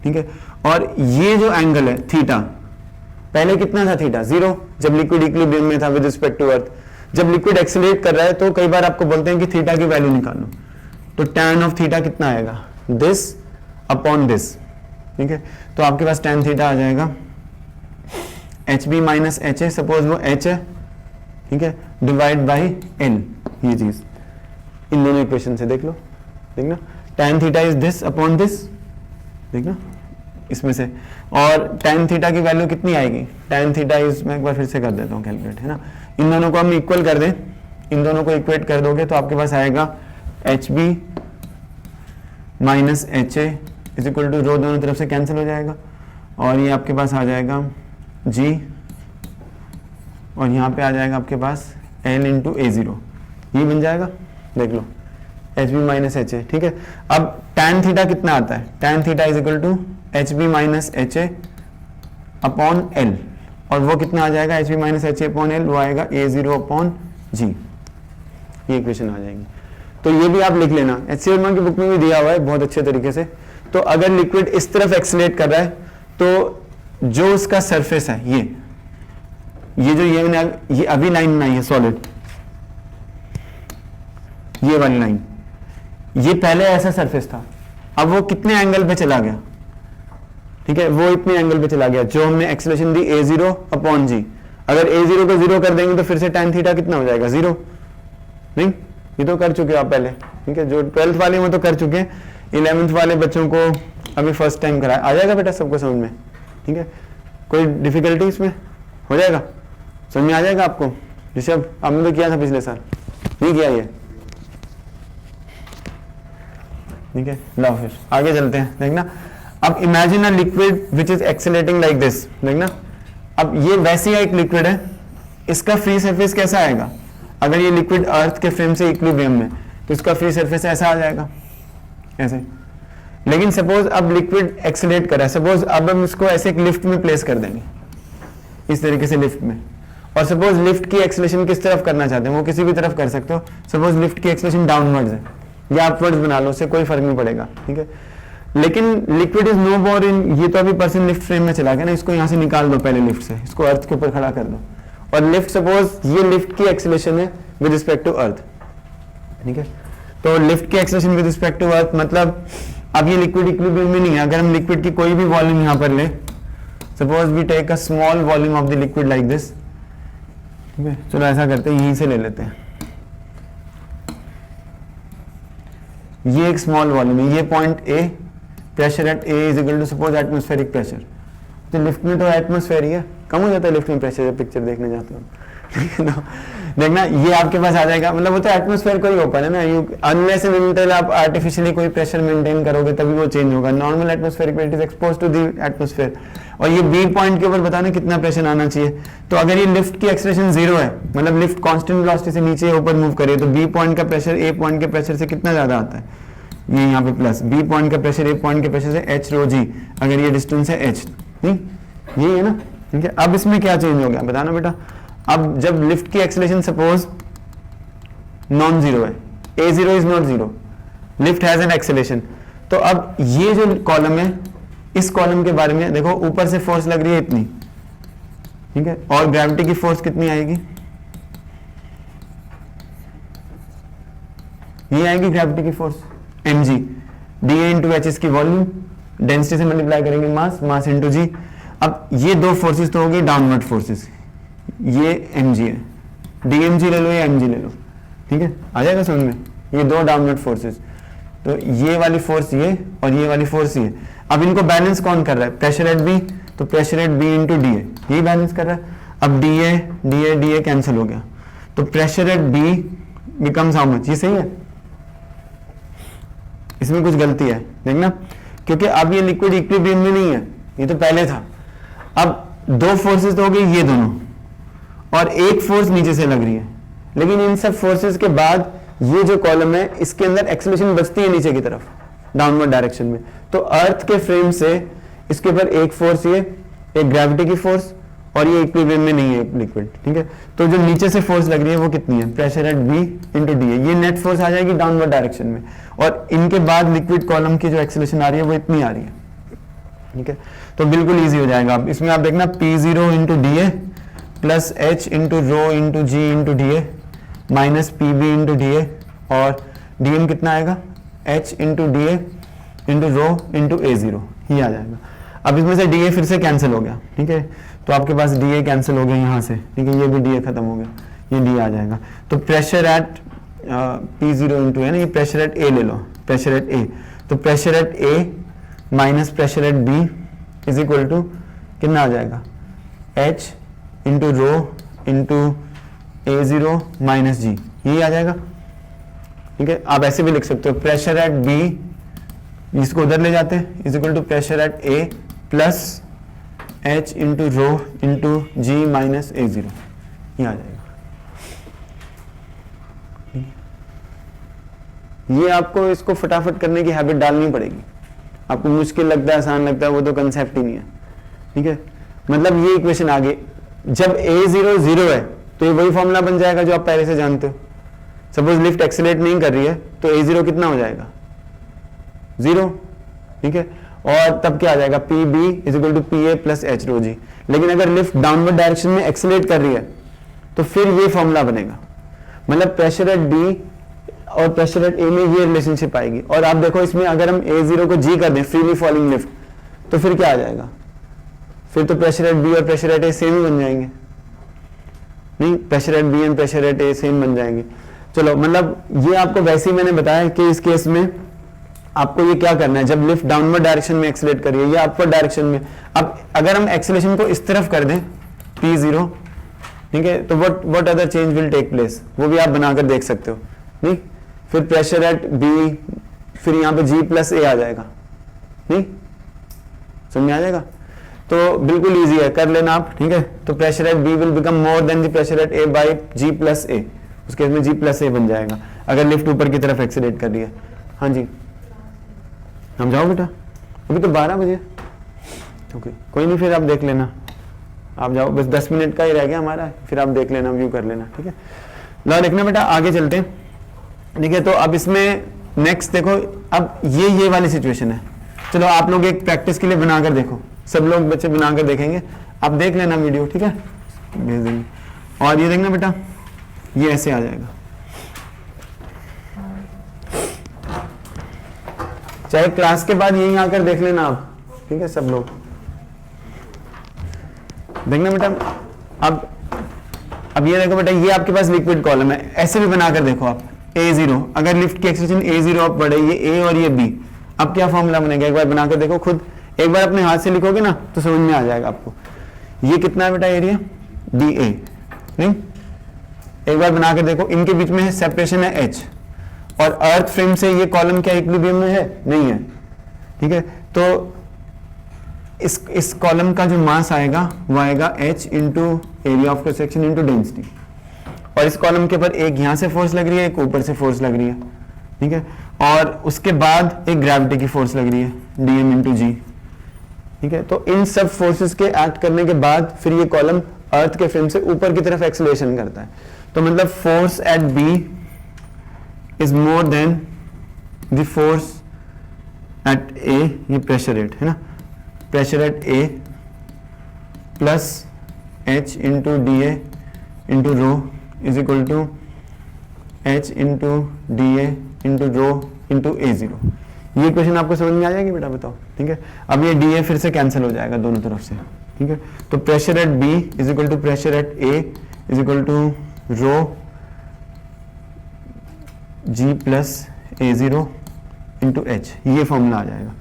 ठीक है। और ये जो एंगल है थीटा, पहले कितना था थीटा, 0, जब लिक्विड इक्विलिब्रियम में था विद रिस्पेक्ट टू अर्थ। जब लिक्विड एक्सेलरेट कर रहा है तो कई बार आपको बोलते हैं कि थीटा की वैल्यू निकालो, तो tan ऑफ थीटा कितना आएगा, दिस अपॉन दिस, ठीक है। तो आपके पास tan थीटा आ जाएगा H B minus H A, suppose वो एच है, ठीक है, डिवाइड बाई एल, ये चीज इन दोनों इक्वेशन से देख लो, देखना tan theta is this upon this, देखना इसमें से, और tan थीटा की वैल्यू कितनी आएगी, tan थीटा इज, मैं एक बार फिर से कर देता हूँ कैलकुलेट, है ना, इन दोनों को हम इक्वल कर दें, इन दोनों को इक्वेट कर दोगे तो आपके पास आएगा H B minus H A is equal to, rho दोनों तरफ से कैंसिल हो जाएगा, और ये आपके पास आ जाएगा जी, और यहाँ पे आ जाएगा आपके पास एल इंटू ए जीरो, ये बन जाएगा, देख लो H B minus H A, ठीक है। अब tan थीटा कितना आता है, tan theta is equal to H B minus H A upon L, और वो कितना आ जाएगा, H B minus H A upon L, वो आएगा ए जीरो अपॉन जी, ये इक्वेशन आ जाएगी। तो ये भी आप लिख लेना, एच वर्मा की बुक में भी दिया हुआ है बहुत अच्छे तरीके से। तो अगर लिक्विड इस तरफ एक्सेलरेट कर रहा है तो जो उसका सरफेस है, ये जो ये अभी लाइन बनाई है सॉलिड, ये वाली लाइन, ये पहले ऐसा सरफेस था, अब वो कितने एंगल पे चला गया, ठीक है, वो इतने एंगल पे चला गया, जो हमने एक्सेलरेशन दी ए जीरो अपॉन जी। अगर ए जीरो को जीरो कर देंगे तो फिर से tan थीटा कितना हो जाएगा, 0, नहीं, ये तो कर चुके हो आप पहले, ठीक है, जो 12th वाले वो तो कर चुके हैं, 11th वाले बच्चों को अभी फर्स्ट टाइम कराया, आ जाएगा बेटा सबको समझ में, ठीक है, कोई डिफिकल्टी इसमें, हो जाएगा, समझ में आ जाएगा आपको। ऋषभ आपने तो किया था पिछले साल, नहीं किया ये, ठीक है, लो फिर आगे चलते हैं, देखना। अब imagine a liquid which is accelerating like this, देखना, अब ये वैसी एक लिक्विड है, इसका फ्री सरफेस कैसा आएगा, अगर ये लिक्विड अर्थ के फ्रेम से इक्विलिब्रियम में, तो इसका फ्री सरफेस ऐसा आ जाएगा, ऐसे। लेकिन सपोज अब लिक्विड एक्सेलरेट कर रहा है, सपोज अब हम इसको ऐसे एक लिफ्ट में प्लेस कर देंगे, इस तरीके से लिफ्ट में, और सपोज लिफ्ट की एक्सेलरेशन किस तरफ करना चाहते हैं, वो किसी भी तरफ कर सकते हो, सपोज लिफ्ट की एक्सेलरेशन डाउनवर्ड्स है या अपवर्ड्स बना लो, उससे कोई फर्क नहीं पड़ेगा, ठीक है। लेकिन लिक्विड इज नो मोर इन, ये तो अभी पर्सन लिफ्ट फ्रेम में चला गया ना, इसको यहाँ से निकाल दो पहले लिफ्ट से, इसको अर्थ के ऊपर खड़ा कर दो, और लिफ्ट सपोज ये लिफ्ट की एक्सेलरेशन है विद रिस्पेक्ट टू अर्थ, ठीक है। तो लिफ्ट की acceleration with respect to earth मतलब अब ये लिक्विड इक्विलिब्रियम में नहीं है, अगर हम लिक्विड की कोई भी वॉल्यूम यहाँ पर ले, suppose we take a small volume of the liquid like this, ठीक है, चलो ऐसा करते हैं, यहीं से ले लेते हैं, ये एक स्मॉल वॉल्यूम है, ये point A, pressure at A is equal to suppose atmospheric pressure, तो लिफ्ट में तो एटमॉस्फेयर ही है, कम हो जाता है लिफ्ट में प्रेशर जब पिक्चर देखने जाते हो, ठीक है ना। देखना ये आपके पास आ जाएगा, मतलब वो तो एटमॉस्फेयर को ही ओपन है ना, यू अनलेस एंड अनटिल आप आर्टिफिशियली कोई प्रेशर मेंटेन करोगे तभी वो चेंज होगा, normal atmospheric pressure is expose to the atmosphere. और ये बी पॉइंट के ऊपर बताना कितना प्रेशर आना चाहिए, तो अगर ये लिफ्ट की एक्सेलरेशन 0 है, मतलब लिफ्ट कांस्टेंट वेलोसिटी से नीचे ऊपर मूव करे, तो बी पॉइंट का प्रेशर ए पॉइंट के प्रेशर से कितना ज्यादा आता है, ये यहाँ पे प्लस बी पॉइंट का प्रेशर ए पॉइंट के प्रेशर से एच रो जी, अगर ये डिस्टेंस है एच, नहीं ये है ना, ठीक है। अब इसमें क्या चेंज हो गया बताना बेटा, अब जब लिफ्ट की एक्सेलरेशन सपोज नॉन जीरो है, A zero is not zero, lift has an acceleration, तो अब ये जो कॉलम है, इस कॉलम के बारे में देखो, ऊपर से फोर्स लग रही है इतनी, ठीक है, और ग्रेविटी की फोर्स कितनी आएगी, ये आएगी ग्रेविटी की force mg, D A into H इसकी वॉल्यूम, डेंसिटी से मल्टीप्लाई करेंगे मास, मास इंटू जी। अब ये दो फोर्सेस तो हो गई डाउनवर्ड फोर्सेस, ये mg है, dmg ले लो या mg ले लो, ठीक है, आ जाएगा समझ में, ये दो डाउनवर्ड फोर्सेस, तो ये वाली फोर्स ये और ये वाली फोर्स ये। अब इनको बैलेंस कौन कर रहा है, प्रेशर एट बी, तो pressure at B into D A, ये बैलेंस कर रहा है। अब डी ए कैंसिल हो गया, तो pressure at B becomes how much, ये सही है, इसमें कुछ गलती है देखना, क्योंकि अब ये लिक्विड इक्विलिब्रियम में नहीं है, ये तो पहले था। अब दो फोर्सेस तो हो गई ये दोनों, और एक फोर्स नीचे से लग रही है, लेकिन इन सब फोर्सेस के बाद ये जो कॉलम है इसके अंदर एक्सेलरेशन बचती है नीचे की तरफ, डाउनवर्ड डायरेक्शन में। तो अर्थ के फ्रेम से इसके ऊपर एक फोर्स, ये एक ग्रेविटी की फोर्स, और ये इक्विलिब्रियम में नहीं है लिक्विड, ठीक है। तो जो नीचे से फोर्स लग रही है वो कितनी है, pressure at B into D है, ये नेट फोर्स आ जाएगी डाउनवर्ड डायरेक्शन में, और इनके बाद लिक्विड कॉलम की जो एक्सेलरेशन आ रही है वो इतनी आ रही है, ठीक है। तो बिल्कुल ईजी हो जाएगा। अब इसमें आप देखना P0 into D A plus H into rho into G into D A minus P B into D A, और डी एम कितना आएगा, H into D A into rho into A zero, ये आ जाएगा। अब इसमें से डी ए फिर से कैंसिल हो गया, ठीक है, तो आपके पास डी ए कैंसिल हो गया यहाँ से, ठीक है, ये भी डी ए खत्म हो गया, ये डी आ जाएगा। तो प्रेशर एट P0 इंटू है ना, ये प्रेशर एट ए ले लो, प्रेशर एट ए, तो pressure at A minus pressure at B is equal to कितना आ जाएगा, H into rho into A zero minus G, यही आ जाएगा, ठीक है। आप ऐसे भी लिख सकते हो, प्रेशर एट बी, इसको उधर ले जाते हैं, is equal to pressure at A plus H into rho into G minus A zero, ये आ जाएगा। ये आपको इसको फटाफट करने की हैबिट डालनी पड़ेगी। आपको मुश्किल लगता है, आसान लगता है, वो तो कंसेप्ट ही नहीं है, ठीक है। मतलब ये इक्वेशन आगे, जब ए जीरो जीरो है तो ये वही फॉर्मूला बन जाएगा जो आप पहले से जानते हो। सपोज लिफ्ट एक्सेलरेट नहीं कर रही है तो ए जीरो कितना हो जाएगा, जीरो, ठीक है। और तब क्या आ जाएगा, P B is equal to P A plus H rho g. लेकिन अगर लिफ्ट डाउनवर्ड डायरेक्शन में एक्सेलरेट कर रही है तो फिर ये फॉर्मूला बनेगा, मतलब प्रेशर एट बी और प्रेशर एट ए में ये रिलेशनशिप आएगी। और आप देखो इसमें अगर हम ए जीरो को जी कर दें, फ्रीली फॉलिंग लिफ्ट, तो फिर क्या आ जाएगा, फिर तो प्रेशर एट बी और प्रेशर एट ए सेम ही बन जाएंगे, नहीं, pressure at B and pressure at A same बन जाएंगे। चलो, मतलब ये आपको वैसे ही मैंने बताया कि इस केस में आपको ये क्या करना है, जब लिफ्ट डाउनवर्ड डायरेक्शन में एक्सेलरेट करिए या अपवर्ड डायरेक्शन में। अब अगर हम एक्सेलरेशन को इस तरफ कर दें P0, ठीक है, तो what other change will take place, वो भी आप बनाकर देख सकते हो, नहीं। फिर प्रेशर एट बी, फिर यहाँ पे G प्लस ए आ जाएगा, नहीं, समझ में आ जाएगा। तो बिल्कुल इजी है, कर लेना आप, ठीक है। तो pressure at B will become more than the pressure at A by G plus A, उस केस में G प्लस ए बन जाएगा अगर लिफ्ट ऊपर की तरफ एक्सेलरेट कर रही है। हाँ जी, हम जाओ बेटा, अभी तो 12 बजे, ओके, कोई नहीं, फिर आप देख लेना, आप जाओ, बस 10 मिनट का ही रह गया हमारा, फिर आप देख लेना, व्यू कर लेना, ठीक है। लो देखना बेटा, आगे चलते हैं, ठीक है। तो अब इसमें नेक्स्ट देखो, अब ये वाली सिचुएशन है। चलो आप लोग एक प्रैक्टिस के लिए बनाकर देखो, सब लोग बच्चे बनाकर देखेंगे, आप देख लेना वीडियो, ठीक है, भेज देंगे। और ये देखना बेटा, ये ऐसे आ जाएगा, चाहे क्लास के बाद यहीं आकर देख लेना आप, ठीक है, सब लोग देखना बेटा। अब ये देखो बेटा, ये आपके पास लिक्विड कॉलम है, ऐसे भी बनाकर देखो आप, A0, अगर लिफ्ट की एक्सेलरेशन A0 आप बढ़े, ये A और ये B, अब क्या फॉर्मूला बनेगा, एक बार बनाकर देखो खुद, एक बार अपने हाथ से लिखोगे ना तो समझ में आ जाएगा आपको। ये कितना है बेटा एरिया, DA, नहीं, एक बार बनाकर देखो, इनके बीच में सेपरेशन है H, और अर्थ फ्रेम से ये कॉलम क्या इक्विलिब्रियम में है, नहीं है, ठीक है। तो इस कॉलम का जो मास आएगा वो आएगा H into area of cross section into density, और इस कॉलम के ऊपर एक यहाँ से फोर्स लग रही है, एक ऊपर से फोर्स लग रही है, ठीक है, और उसके बाद एक ग्रेविटी की फोर्स लग रही है, DM इंटू जी, ठीक है। तो इन सब फोर्सेस के एक्ट करने के बाद फिर ये कॉलम अर्थ के फ्रेम से ऊपर की तरफ एक्सेलरेशन करता है। तो मतलब force at B is more than the force at A, ये प्रेशर रेट है ना, pressure at A plus H into D A into rho is equal to H into D A into rho into A zero. ये equation आपको समझ में आ जाएगी बेटा, बताओ, ठीक है। अब ये डी ए फिर से कैंसिल हो जाएगा दोनों तरफ से, ठीक है। तो pressure at B is equal to pressure at A is equal to rho G plus A zero into H, ये फॉर्मूला आ जाएगा।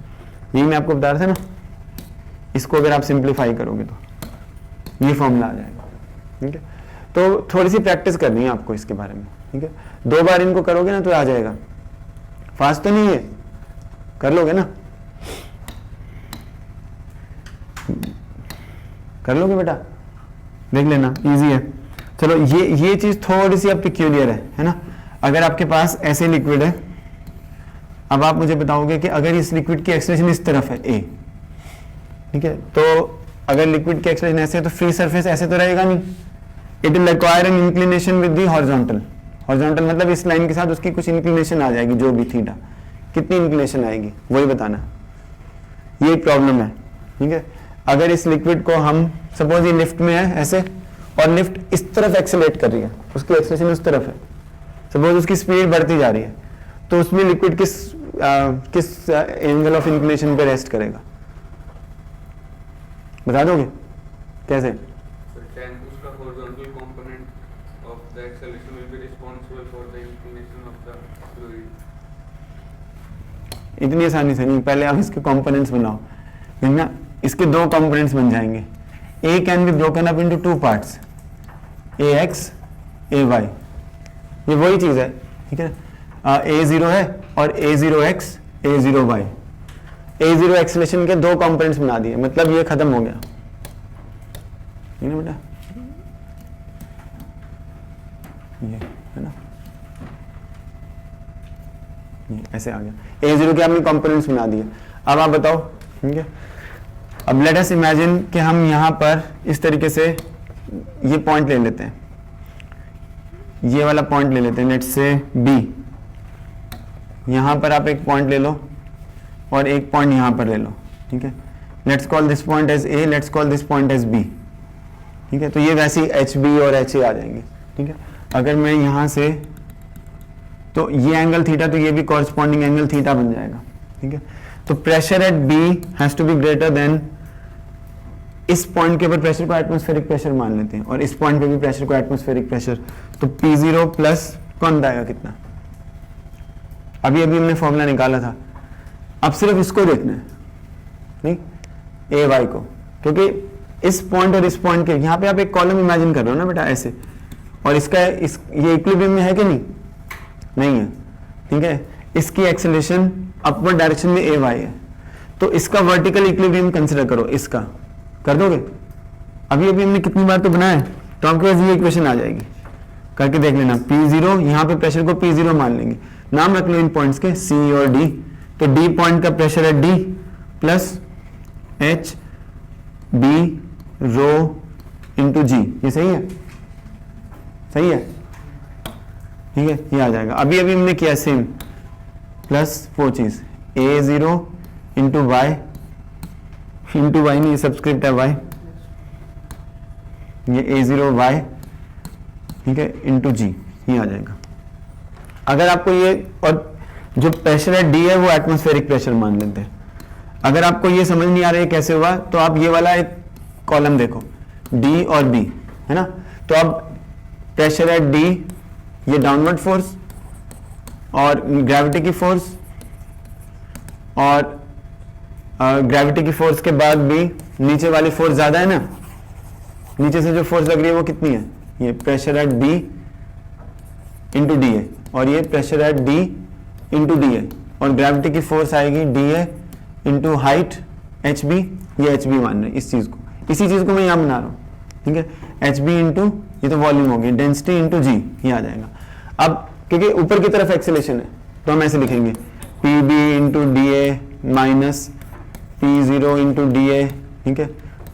यही मैं आपको बता रहा था ना, इसको अगर आप सिंप्लीफाई करोगे तो ये फॉर्मूला आ जाएगा, ठीक है। तो थोड़ी सी प्रैक्टिस करनी है आपको इसके बारे में, ठीक है। 2 बार इनको करोगे ना तो आ जाएगा, फास्ट तो नहीं है, कर लोगे ना, कर लोगे बेटा, देख लेना, इजी है। चलो ये चीज थोड़ी सी अब पिक्यूलियर है ना। अगर आपके पास ऐसे लिक्विड है अब आप मुझे बताओगे कि अगर इस लिक्विड की एक्सेलरेशन इस तरफ है ए, ठीक है, तो अगर लिक्विड की एक्सेलरेशन ऐसे है तो फ्री सरफेस ऐसे तो रहेगा नहीं, it will require an inclination with the horizontal. Horizontal मतलब इस लाइन के साथ उसकी कुछ इंक्लिनेशन आ जाएगी, जो भी थीटा, कितनी इंक्लिनेशन आएगी वही बताना, ये प्रॉब्लम है, ठीक है। अगर इस लिक्विड को हम सपोज ये लिफ्ट में है ऐसे, और लिफ्ट इस तरफ एक्सेलरेट कर रही है, उसकी एक्सेलरेशन उस तरफ है, सपोज उसकी स्पीड बढ़ती जा रही है, तो उसमें लिक्विड किस एंगल ऑफ इंक्लिनेशन पे रेस्ट करेगा, बता दोगे कैसे? इतनी आसानी से नहीं, पहले आप इसके कंपोनेंट्स बनाओ, देखना इसके दो कंपोनेंट्स बन जाएंगे। A can be broken up into two parts, A X A Y, ये वही चीज है, ठीक है। ए जीरो है और ए जीरो एक्स ए जीरो वाई, ए जीरो एक्सेलरेशन के दो कंपोनेंट्स बना दिए, मतलब ये खत्म हो गया, ठीक है बेटा, ये है ना, ये ऐसे आ गया, ए जीरो के आपने कंपोनेंट्स बना दिए। अब आप बताओ, ठीक है, अब लेट अस इमेजिन कि हम यहां पर इस तरीके से ये पॉइंट ले लेते हैं, ये वाला पॉइंट ले लेते हैं, लेट्स से बी, यहां पर आप एक पॉइंट ले लो और एक पॉइंट यहां पर ले लो, ठीक है, let's call this point as A, let's call this point as B, ठीक है। तो ये वैसे एच बी और एच ए आ जाएंगे, ठीक है। अगर मैं यहां से, तो ये एंगल थीटा, तो ये भी कॉरस्पॉन्डिंग एंगल थीटा बन जाएगा, ठीक है। तो pressure at B has to be greater than, इस पॉइंट के ऊपर प्रेशर को एटमॉस्फेरिक प्रेशर मान लेते हैं और इस पॉइंट पे भी प्रेशर को एटमॉस्फेरिक प्रेशर, तो P0 प्लस कौन बताएगा कितना, अभी अभी हमने फॉर्मूला निकाला था, अब सिर्फ इसको देखना है, नहीं ए वाई को, क्योंकि इस पॉइंट और इस पॉइंट के यहाँ पे आप एक कॉलम इमेजिन कर रहे हो ना बेटा ऐसे, और इसका ये इक्विलिब्रियम में है कि नहीं है, ठीक है। इसकी एक्सेलरेशन अपवर्ड डायरेक्शन में ए वाई है, तो इसका वर्टिकल इक्विलिब्रियम कंसिडर करो, इसका कर दोगे, अभी अभी हमने कितनी बार तो बनाया है, तो आपके पास ये इक्वेशन आ जाएगी, करके देख लेना। P0 यहाँ पे प्रेशर को P0 मान लेंगे, नाम रख लो इन पॉइंट्स के C और D, तो D पॉइंट का प्रेशर है D प्लस H B रो इंटू G, ये सही है, सही है, ठीक है, ये आ जाएगा। अभी अभी हमने किया सेम, प्लस वो चीज A0 into Y, into Y नहीं, सब्सक्रिप्ट है वाई, ये A0 वाई, ठीक है, इंटू जी, ये आ जाएगा। अगर आपको ये, और जो प्रेशर है D है वो एटमॉस्फेरिक प्रेशर मान लेते हैं। अगर आपको ये समझ नहीं आ रहा है कैसे हुआ, तो आप ये वाला एक कॉलम देखो, D और B, है ना, तो अब प्रेशर है D, ये डाउनवर्ड फोर्स और ग्रेविटी की फोर्स, और ग्रेविटी की फोर्स के बाद भी नीचे वाली फोर्स ज्यादा है ना, नीचे से जो फोर्स लग रही है वो कितनी है, ये pressure at B into D है, और ये pressure at D into D है, और ग्रेविटी की फोर्स आएगी DA इंटू हाइट HB, ये HB मान रहे हैं इस चीज को, इसी चीज को मैं यहाँ बना रहा हूँ, ठीक है। HB इंटू, ये तो वॉल्यूम होगी, डेंसिटी इंटू G, ये आ जाएगा। अब क्योंकि ऊपर की तरफ एक्सेलरेशन है, तो हम ऐसे लिखेंगे PB into DA minus P0 into DA, ठीक है,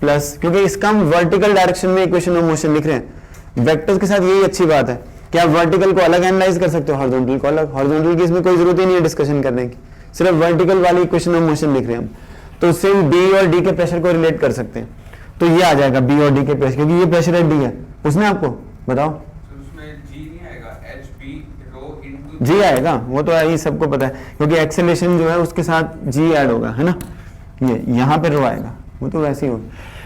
प्लस, क्योंकि इसका हम वर्टिकल डायरेक्शन में इक्वेशन ऑफ मोशन लिख रहे हैं, वेक्टर्स के साथ यही अच्छी बात है कि आप वर्टिकल को अलग एनालाइज कर सकते हो, हॉरिजॉन्टल को अलग, हॉरिजॉन्टल की इसमें कोई जरूरत ही नहीं है डिस्कशन करने की, सिर्फ वर्टिकल वाली इक्वेशन ऑफ मोशन लिख रहे हैं हम, तो उससे हम B और D के प्रेशर को रिलेट कर सकते हैं, तो ये आ जाएगा B और D के प्रेशर, क्योंकि ये प्रेशर है D है, उसमें आपको बताओ जी आएगा, वो तो ये सबको पता है, क्योंकि एक्सेलरेशन जो है उसके साथ G ऐड होगा, है ना, ये यहाँ पे रो आएगा, वो तो वैसे ही होगा,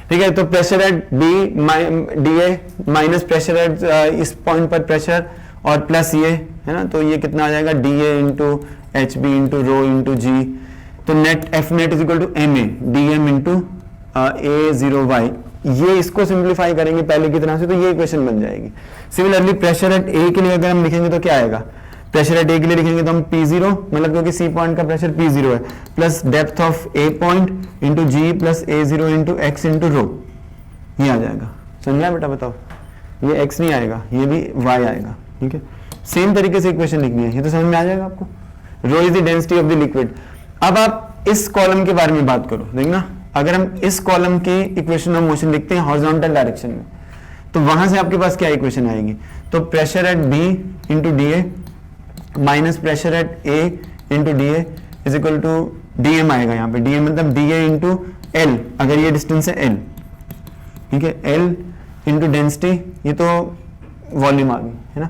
ठीक है। तो pressure at DA minus pressure at इस पॉइंट पर प्रेशर, और प्लस ये है ना, तो ये कितना आ जाएगा DA into HB into rho into G, तो net F net is equal to MA DM into A0Y, ये इसको सिंप्लीफाई करेंगे पहले की तरह से, तो ये इक्वेशन बन जाएगी। सिमिलरली प्रेशर एट A के लिए अगर हम लिखेंगे तो क्या आएगा, प्रेशर एट A के लिए लिखेंगे तो हम P0, मतलब क्योंकि C पॉइंट का प्रेशर P0 है, plus depth of A point into G plus A0 into X into rho, ये आ जाएगा। समझा बेटा, बताओ, ये X नहीं आएगा, ये भी Y आएगा, ठीक है। सेम तरीके से इक्वेशन लिखनी है, ये तो समझ में आ जाएगा आपको। Rho is the density of the liquid. अब आप इस कॉलम के बारे में बात करो, देखना अगर हम इस कॉलम की इक्वेशन ऑफ मोशन लिखते हैं हॉरिजॉन्टल डायरेक्शन में, तो वहां से आपके पास क्या इक्वेशन आएगी, तो pressure at B into D A minus pressure at A into D A is equal to D M आएगा। यहाँ पे डी एम मतलब डी ए इंटू एल, अगर ये डिस्टेंस है एल, ठीक है, एल इंटू डेंसिटी, ये तो वॉल्यूम आ गई है ना,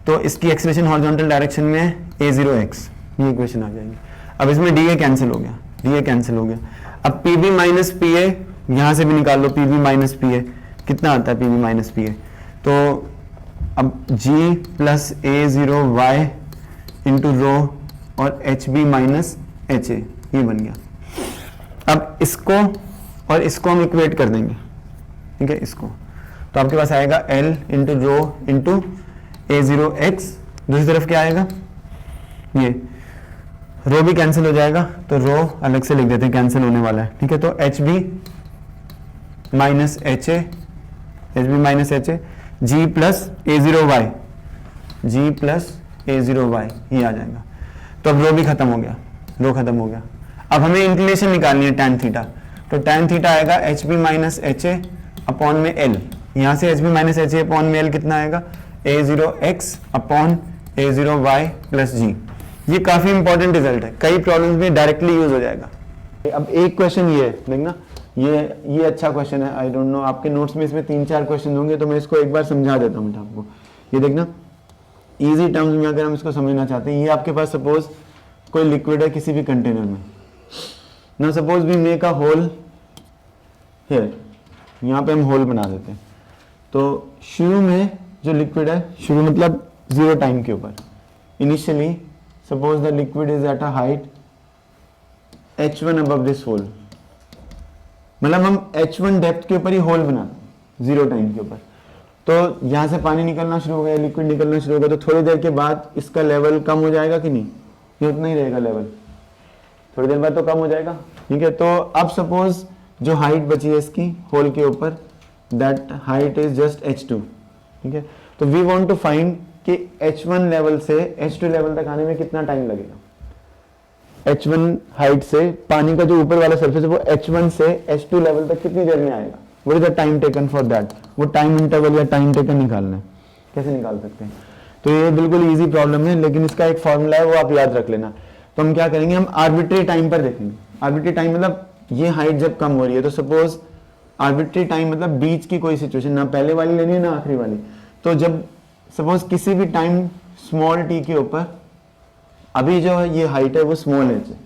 तो इसकी एक्सप्रेशन हॉरिजॉन्टल डायरेक्शन में a0x, ये इक्वेशन आ जाएगी। अब इसमें डी ए कैंसिल हो गया, डी ए कैंसिल हो गया। अब P B minus P A यहां से भी निकाल लो, P B minus P A कितना आता है, P B minus P A, तो अब g plus a0y into rho और H B minus H A, ये बन गया। अब इसको और इसको हम इक्वेट कर देंगे, ठीक है, इसको, तो आपके पास आएगा L into rho into a0x, दूसरी तरफ क्या आएगा, ये रो भी कैंसिल हो जाएगा, तो रो अलग से लिख देते हैं, कैंसिल होने वाला है, ठीक है, तो H B minus H A, H B minus H A, G plus a0y, G plus a0y, ये आ जाएगा। तो अब रो भी खत्म हो गया, रो खत्म हो गया। अब हमें इंक्लिनेशन निकालनी है tan थीटा, तो tan थीटा आएगा H B minus H A upon में एल, यहाँ से H B minus H A upon में एल कितना आएगा, a0x अपॉन a0y प्लस जी। ये काफी इंपॉर्टेंट रिजल्ट है, कई प्रॉब्लम्स में डायरेक्टली यूज हो जाएगा। अब एक क्वेश्चन ये है, देखना ये अच्छा क्वेश्चन है, आई डोंट नो आपके नोट्स में इसमें 3-4 क्वेश्चन होंगे, तो मैं इसको एक बार समझा देता हूँ आपको। ये देखना इजी टर्म्स में अगर हम इसको समझना चाहते हैं, ये आपके पास सपोज कोई लिक्विड है किसी भी कंटेनर में, ना suppose we make a hole here, यहाँ पे हम होल बना देते हैं, तो शुरू में जो लिक्विड है, शुरू मतलब 0 टाइम के ऊपर, initially suppose the liquid is at a height h1 above this hole, मतलब हम h1 डेप्थ के ऊपर ही होल बनाते हैं 0 टाइम के ऊपर, तो यहाँ से पानी निकलना शुरू हो गया, लिक्विड निकलना शुरू हो गया, तो थोड़ी देर के बाद इसका लेवल कम हो जाएगा कि नहीं, ये उतना ही रहेगा लेवल, थोड़ी देर बाद तो कम हो जाएगा, ठीक है। तो अब सपोज जो हाइट बची है इसकी होल के ऊपर, that height is just h2, ठीक है, तो वी वांट टू फाइंड कि h1 लेवल से h2 लेवल तक आने में कितना टाइम लगेगा, h1 हाइट से पानी का जो ऊपर वाला सरफेस है वो h1 से h2 लेवल तक कितनी देर में आएगा, what is the time taken for that, वो टाइम इंटरवल या टाइम टेकन निकालना है, कैसे निकाल सकते हैं। तो ये बिल्कुल इजी प्रॉब्लम है, लेकिन इसका एक फॉर्मूला है, वो आप याद रख लेना। तो हम क्या करेंगे, हम आर्बिट्री टाइम पर देखेंगे। आर्बिट्री टाइम मतलब ये हाइट जब कम हो रही है, तो सपोज आर्बिट्री टाइम मतलब बीच की कोई सिचुएशन, ना पहले वाली लेनी है ना आखिरी वाली, तो जब सपोज किसी भी टाइम स्मॉल टी के ऊपर, अभी जो है ये हाइट है वो स्मॉल एच है,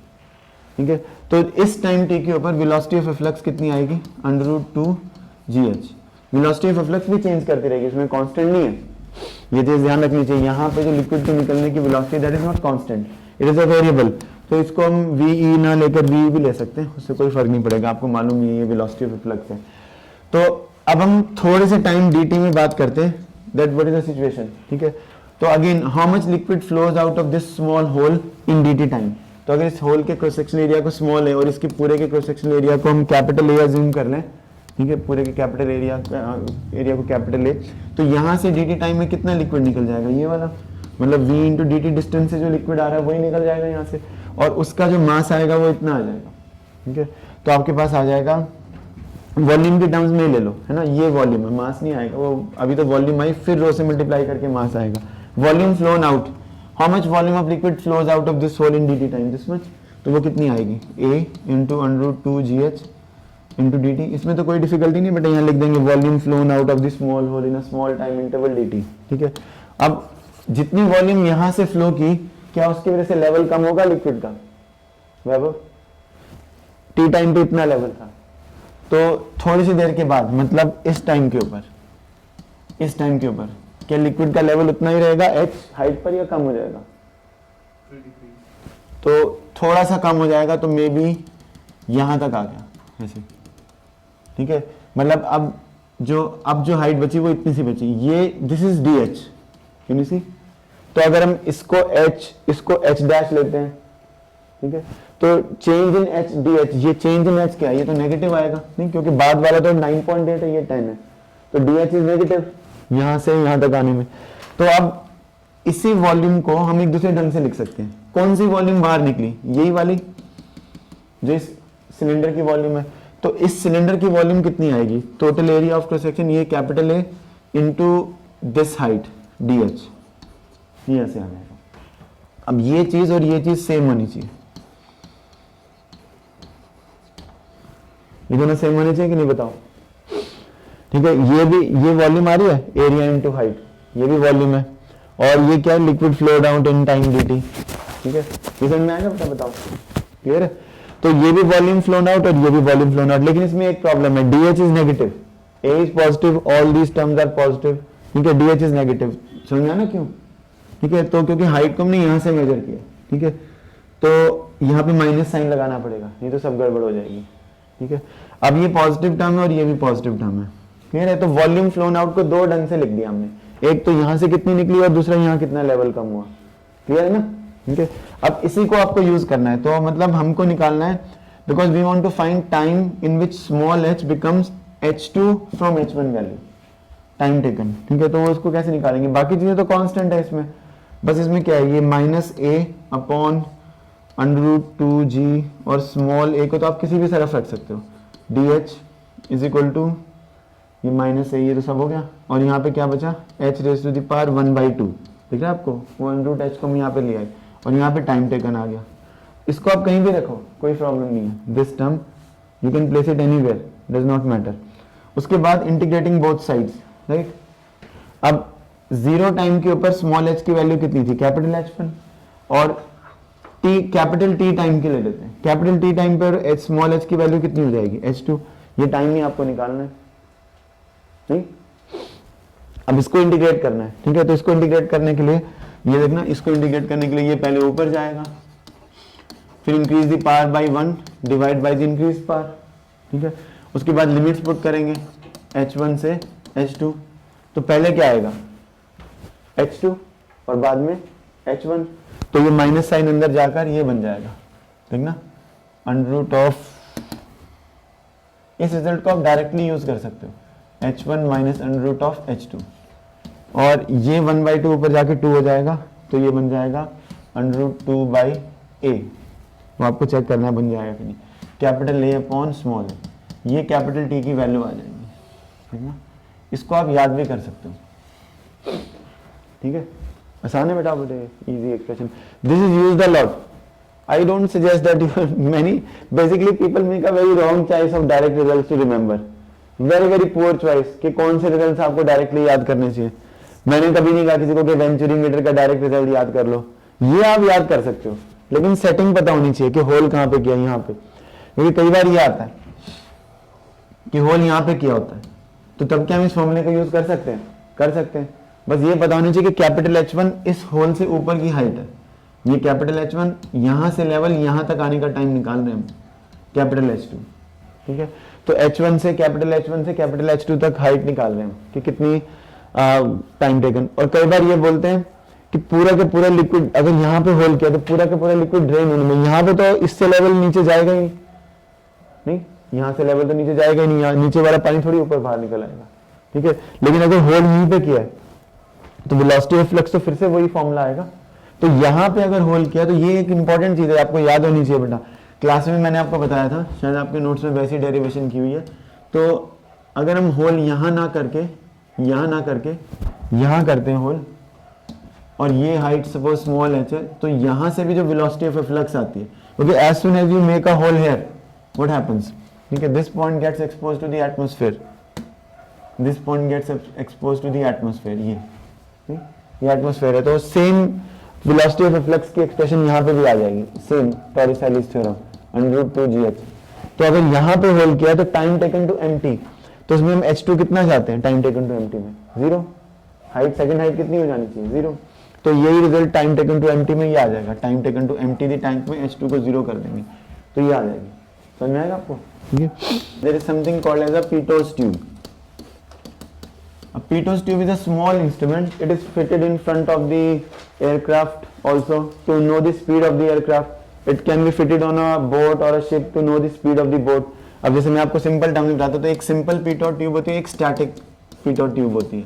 ठीक है, तो इस टाइम टी के ऊपर वेलोसिटी ऑफ फ्लक्स कितनी आएगी, √2 GH। वेलोसिटी ऑफ फ्लक्स भी चेंज करती रहेगी, इसमें कांस्टेंट नहीं है, ये चीज ध्यान रखनी चाहिए। यहाँ पे जो लिक्विड के निकलने की velocity that is not constant, it is a variable, तो इसको हम VE ना लेकर VE भी ले सकते हैं, उससे कोई फर्क नहीं पड़ेगा, आपको मालूम ही है ये वेलोसिटी ऑफ फ्लक्स है। तो अब हम थोड़े से टाइम dt में बात करते हैं, that what is the situation, ठीक है। तो again how much liquid flows out of this small hole in dt time, तो अगर इस होल के क्रॉस सेक्शन एरिया को स्मॉल है और इसके पूरे के क्रॉस सेक्शन एरिया को हम कैपिटल ए अज्यूम कर लें, ठीक है, पूरे के कैपिटल एरिया को कैपिटल ए, तो यहाँ से dt टाइम में कितना लिक्विड निकल जाएगा, ये वाला, मतलब v इंटू dt डिस्टेंस से जो लिक्विड आ रहा है वही निकल जाएगा यहाँ से, और उसका जो मास आएगा वो इतना आ जाएगा, ठीक है। तो आपके पास आ जाएगा, वॉल्यूम के टर्म्स में ले लो, है ना, ये वॉल्यूम है, मास नहीं आएगा, वो अभी तो वॉल्यूम आई, फिर रो से मल्टीप्लाई करके मास आएगा। Volume flown out, how much volume of liquid flows out of this hole in dt time, this much, तो वो कितनी आएगी, a into √2 GH into dt। इसमें तो कोई डिफिकल्टी नहीं, बट यहाँ लिख देंगे volume flown out of this small hole in a small time interval dt, ठीक है। अब जितनी वॉल्यूम यहाँ से फ्लो की, क्या उसकी वजह से लेवल कम होगा लिक्विड का, वैभव, t टाइम पे इतना लेवल था, तो थोड़ी सी देर के बाद, मतलब इस टाइम के ऊपर, इस टाइम के ऊपर क्या लिक्विड का लेवल उतना ही रहेगा h हाइट पर, या कम हो जाएगा, तो थोड़ा सा कम हो जाएगा, तो मे बी यहां तक आ गया ऐसे, ठीक है, मतलब अब जो हाइट बची वो इतनी सी बची, ये this is DH, can you see. तो अगर हम इसको h डैश लेते हैं, ठीक है, तो चेंज इन h DH, ये चेंज इन h क्या है, ये तो नेगेटिव आएगा, नहीं, क्योंकि बाद वाला तो 9.8 है, ये 10 है, तो DH इज नेगेटिव यहां से यहां तक आने में। तो अब इसी वॉल्यूम को हम एक दूसरे ढंग से लिख सकते हैं, कौन सी वॉल्यूम बाहर निकली, यही वाली जो इस सिलेंडर की वॉल्यूम है। तो इस सिलेंडर की वॉल्यूम कितनी आएगी, total area of cross section, ये capital A into this height D H, ये ऐसे आ जाएगा। अब ये चीज और ये चीज सेम होनी चाहिए, ये दोनों सेम होने चाहिए कि नहीं बताओ। ठीक है, ये भी, ये वॉल्यूम आ रही है एरिया इनटू हाइट, ये भी वॉल्यूम है, और ये क्या है, liquid flow down in time dt। ठीक है, ये समझ में आएगा, बताओ क्लियर है। तो ये भी वॉल्यूम फ्लोन आउट और ये भी वॉल्यूम फ्लोन आउट, लेकिन इसमें एक प्रॉब्लम है, dh is negative, a is positive, all these terms are positive. ठीक है, dh इज नेगेटिव, समझ में आना क्यों। ठीक है, तो क्योंकि हाइट को हमने यहाँ से मेजर किया। ठीक है, तो यहाँ पे माइनस साइन लगाना पड़ेगा, नहीं तो सब गड़बड़ हो जाएगी। ठीक है, अब ये पॉजिटिव टर्म है और ये भी पॉजिटिव टर्म है, क्लियर है। तो वॉल्यूम फ्लोन आउट को दो ढंग से लिख दिया हमने, एक तो यहाँ से कितनी निकली और दूसरा यहाँ कितना लेवल कम हुआ, क्लियर है ना। ठीक है, अब इसी को आपको यूज करना है, तो मतलब हमको निकालना है, because we want to find time in which small h becomes h2 from h1 value, time taken. ठीक है, तो वो उसको कैसे निकालेंगे, बाकी चीजें तो कांस्टेंट है इसमें, बस इसमें क्या है, ये माइनस a अपॉन √2g, और स्मॉल a को तो आप किसी भी तरफ रख सकते हो, dh इज इक्वल टू ये माइनस है, ये तो सब हो गया, और यहाँ पे क्या बचा, h raise to the power 1/2, ठीक है आपको, 1√h को हम यहाँ पे लिया है, और यहाँ पे टाइम टेकन आ गया। इसको आप कहीं भी रखो, कोई प्रॉब्लम नहीं है, this term you can place it anywhere, does not matter. उसके बाद इंटीग्रेटिंग बोथ साइड्स, राइट। अब 0 टाइम के ऊपर स्मॉल h की वैल्यू कितनी थी, कैपिटल H1, और t कैपिटल T टाइम के ले लेते हैं, कैपिटल T टाइम पर स्मॉल h की वैल्यू कितनी हो जाएगी, H2। ये टाइम ही आपको निकालना है, नहीं। अब इसको इंटीग्रेट करना है, ठीक है, तो इसको इंटीग्रेट करने के लिए ये देखना, इसको इंटीग्रेट करने के लिए ये पहले ऊपर जाएगा, फिर increase the power bye 1 divide by the increase power. ठीक है, उसके बाद लिमिट्स पुट करेंगे H1 से H2, तो पहले क्या आएगा H2 और बाद में H1, तो ये माइनस साइन अंदर जाकर ये बन जाएगा, देखना, √, इस रिजल्ट को आप डायरेक्टली यूज कर सकते हो, H1 माइनस √H2, और ये 1/2 ऊपर जाके 2 हो जाएगा, तो ये बन जाएगा √2/a, वो आपको चेक करना बन जाएगा कि नहीं, capital A upon small a, ये कैपिटल T की वैल्यू आ जाएगी, ठीक है। इसको आप याद भी कर सकते हो, ठीक है, आसान है बेटा, बेटे easy expression, this is used a lot. I don't suggest that many basically people make a very wrong choice of direct results to remember, very poor choice कि कौन से रिजल्ट्स आपको डायरेक्टली याद करने चाहिए। मैंने कभी नहीं कहा किसी को कि वेंचुरी मीटर का डायरेक्ट रिजल्ट याद कर लो, ये आप याद कर सकते हो, लेकिन सेटिंग पता होनी चाहिए कि होल कहाँ पे किया, यहाँ पे, क्योंकि कई बार ये आता है कि होल यहाँ पे किया होता है, तो तब क्या हम इस फॉर्मूले का यूज कर सकते हैं, बस ये पता होनी चाहिए कि कैपिटल H1 इस होल से ऊपर की हाइट है, ये कैपिटल H1 यहां से लेवल यहां तक आने का टाइम निकाल रहे हैं हम, कैपिटल H2, ठीक है। तो H1 से कैपिटल H2 तक हाइट निकाल रहे हैं हम कि कितनी टाइम टेकन। और कई बार ये बोलते हैं कि पूरा का पूरा लिक्विड अगर यहाँ पे होल किया तो पूरा का पूरा लिक्विड ड्रेन होने में, यहाँ पे तो इससे लेवल नीचे जाएगा ही नहीं, यहाँ से लेवल तो नीचे जाएगा ही नहीं, यहाँ नीचे वाला पानी थोड़ी ऊपर बाहर निकल आएगा, ठीक है। लेकिन अगर होल यहीं पे किया है तो वेलोसिटी ऑफ फ्लक्स तो फिर से वही फॉर्मूला आएगा। तो यहाँ पे अगर होल किया तो ये एक इंपॉर्टेंट चीज है, आपको याद होनी चाहिए बेटा। क्लास में मैंने आपको बताया था, शायद आपके नोट्स में वैसी डेरिवेशन की हुई है। तो अगर हम होल यहाँ ना करके यहाँ करते हैं होल, और ये हाइट सपोज स्मॉल h है, तो यहाँ से भी जो वेलोसिटी ऑफ फ्लक्स आती है, क्योंकि as soon as you make a hole here what happens, ठीक है, this point gets exposed to the atmosphere, this point gets exposed to the atmosphere, ये एटमॉस्फेयर है, तो सेम वेलोसिटी ऑफ फ्लक्स की expression यहाँ पे भी आ जाएगी, सेम टॉरिस-एलिस थ्योरम √2gh। तो अगर यहाँ पे होल किया तो टाइम टेकन टू एम्प्टी, तो उसमें हम H2 कितना चाहते हैं टाइम टेकन टू एम्प्टी में, 0। हाइट सेकंड हाइट कितनी हो जानी चाहिए, 0। तो यही result time taken to empty में ये आ जाएगा, time taken to empty the tank में H2 को 0 कर देंगे तो ये आ जाएगी। समझ में आएगा आपको, ठीक है। There is something called as a pitot tube. A Pitot tube is a small instrument. It is fitted in front of the aircraft also to know the speed of the aircraft. It can be fitted on a boat or a ship to know the speed of the boat. अब जैसे मैं आपको simple term में बताता हूँ, तो एक simple pitot tube होती है, एक स्टैटिक पीटोट ट्यूब होती है।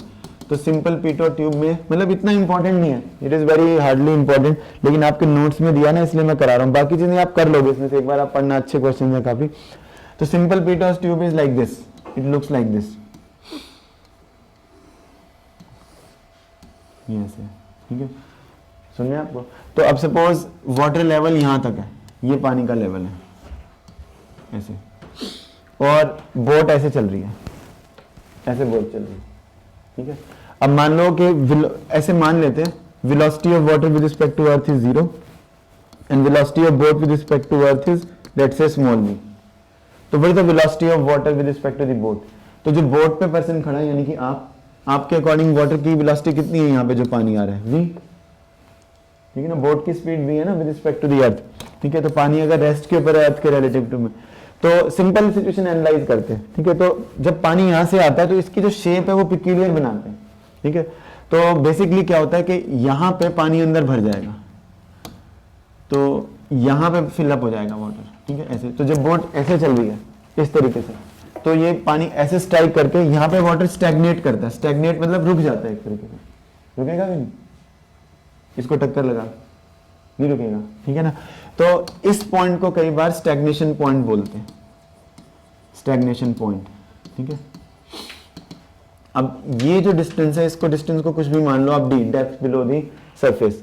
तो सिंपल पीटो ट्यूब में मतलब इतना इंपॉर्टेंट नहीं है, it is very hardly important, लेकिन आपके नोट्स में दिया ना इसलिए मैं करा रहा हूँ, बाकी चीज़ें आप कर लोगे इसमें से, एक बार आप पढ़ना, अच्छे क्वेश्चन है काफ़ी। तो simple pitot tube is like this, it looks like this, ये ऐसे, ठीक है, सुनिए आपको। तो अब सपोज वाटर लेवल यहाँ तक है, ये पानी का लेवल है ऐसे, और बोट ऐसे चल रही है, ऐसे बोट चल रही है, ठीक है। अब मान लो कि ऐसे मान लेते हैं velocity of water with respect to earth is 0 and velocity of boat with respect to earth is let's say small v। तो what is the velocity of water with respect to the boat? तो जो boat पे person खड़ा है यानी कि आपके according water की वेलोसिटी कितनी है यहाँ पे जो पानी आ रहा है? v, ठीक है ना, बोट की स्पीड v है ना with respect to the earth, ठीक है। तो पानी अगर रेस्ट के ऊपर है अर्थ के रिलेटिव टू में, तो सिंपल सिचुएशन एनालाइज करते हैं, ठीक है। तो जब पानी यहाँ से आता है तो इसकी जो शेप है वो पिक्यूलियर बनाते हैं, ठीक है। तो बेसिकली क्या होता है कि यहाँ पे पानी अंदर भर जाएगा, तो यहाँ पे फिलअप हो जाएगा वाटर, ठीक है, ऐसे। तो जब बोट ऐसे चल रही है इस तरीके से, तो ये पानी ऐसे स्ट्राइक करके यहाँ पे वाटर स्टैग्नेट करता है, स्टैग्नेट मतलब रुक जाता है एक तरीके से, रुकेगा भी नहीं, इसको टक्कर लगा नहीं रुकेगा, ठीक है ना। तो इस पॉइंट को कई बार स्टैग्नेशन पॉइंट बोलते हैं, स्टैग्नेशन पॉइंट, ठीक है। अब ये जो डिस्टेंस है, इसको डिस्टेंस को कुछ भी मान लो आप d, depth below the surface.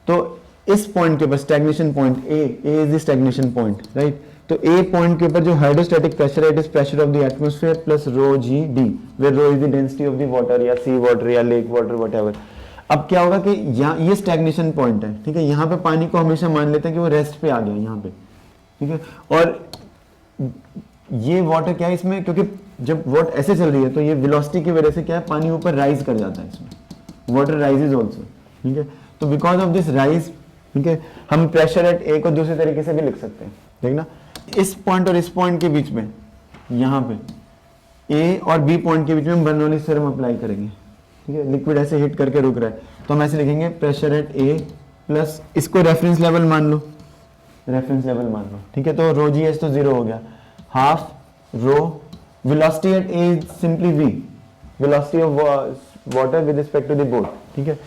तो इस पॉइंट के ऊपर stagnation point A is the stagnation point, right. तो ए पॉइंट के ऊपर जो हाइड्रोस्टैटिक प्रेशर है, it is pressure of the atmosphere plus rho G D, where rho is the density of the water या sea water या lake water whatever. अब क्या होगा कि यहाँ ये स्टैग्नेशन पॉइंट है, ठीक है। यहाँ पे पानी को हमेशा मान लेते हैं कि वो रेस्ट पे आ गया यहाँ पे, ठीक है। और ये वाटर क्या है इसमें, क्योंकि जब वाटर ऐसे चल रही है तो ये वेलोसिटी की वजह से क्या है, पानी ऊपर राइज कर जाता है इसमें, वाटर राइजेज ऑल्सो, ठीक है। तो बिकॉज ऑफ दिस राइज, ठीक है, हम प्रेशर एट ए को दूसरे तरीके से भी लिख सकते हैं, देखना। इस पॉइंट और इस पॉइंट के बीच में, यहाँ पे ए और बी पॉइंट के बीच में हम बर्नौलीज थ्योरम अप्लाई करेंगे, ठीक है। लिक्विड ऐसे हिट करके रुक रहा है तो हम ऐसे लिखेंगे प्रेशर एट ए प्लस, इसको रेफरेंस लेवल मान लो, रेफरेंस लेवल मान लो, ठीक है। तो रो जी एच तो 0 हो गया, half rho velocity at A is simply v, velocity of water with respect to the boat, ठीक है।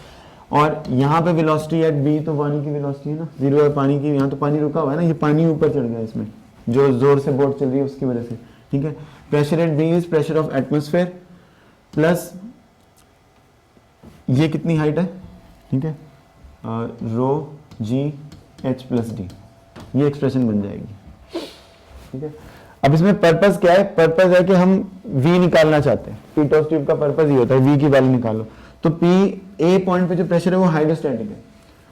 और यहाँ पे वेलोसिटी एट b तो पानी की वेलोसिटी है ना 0 है पानी की, यहाँ तो पानी रुका हुआ है ना, ये पानी ऊपर चढ़ गया इसमें जो जोर से बोट चल रही है उसकी वजह से, ठीक है। Pressure at b is pressure of atmosphere plus ये कितनी हाइट है, ठीक है, रो जी एच प्लस डी, ये एक्सप्रेशन बन जाएगी, ठीक है। अब इसमें पर्पस क्या है, पर्पस है कि हम v निकालना चाहते हैं, पीटोस ट्यूब का पर्पस ये होता है v की वैल्यू निकालो। तो p a पॉइंट पे जो प्रेशर है वो हाइड्रोस्टैटिक है,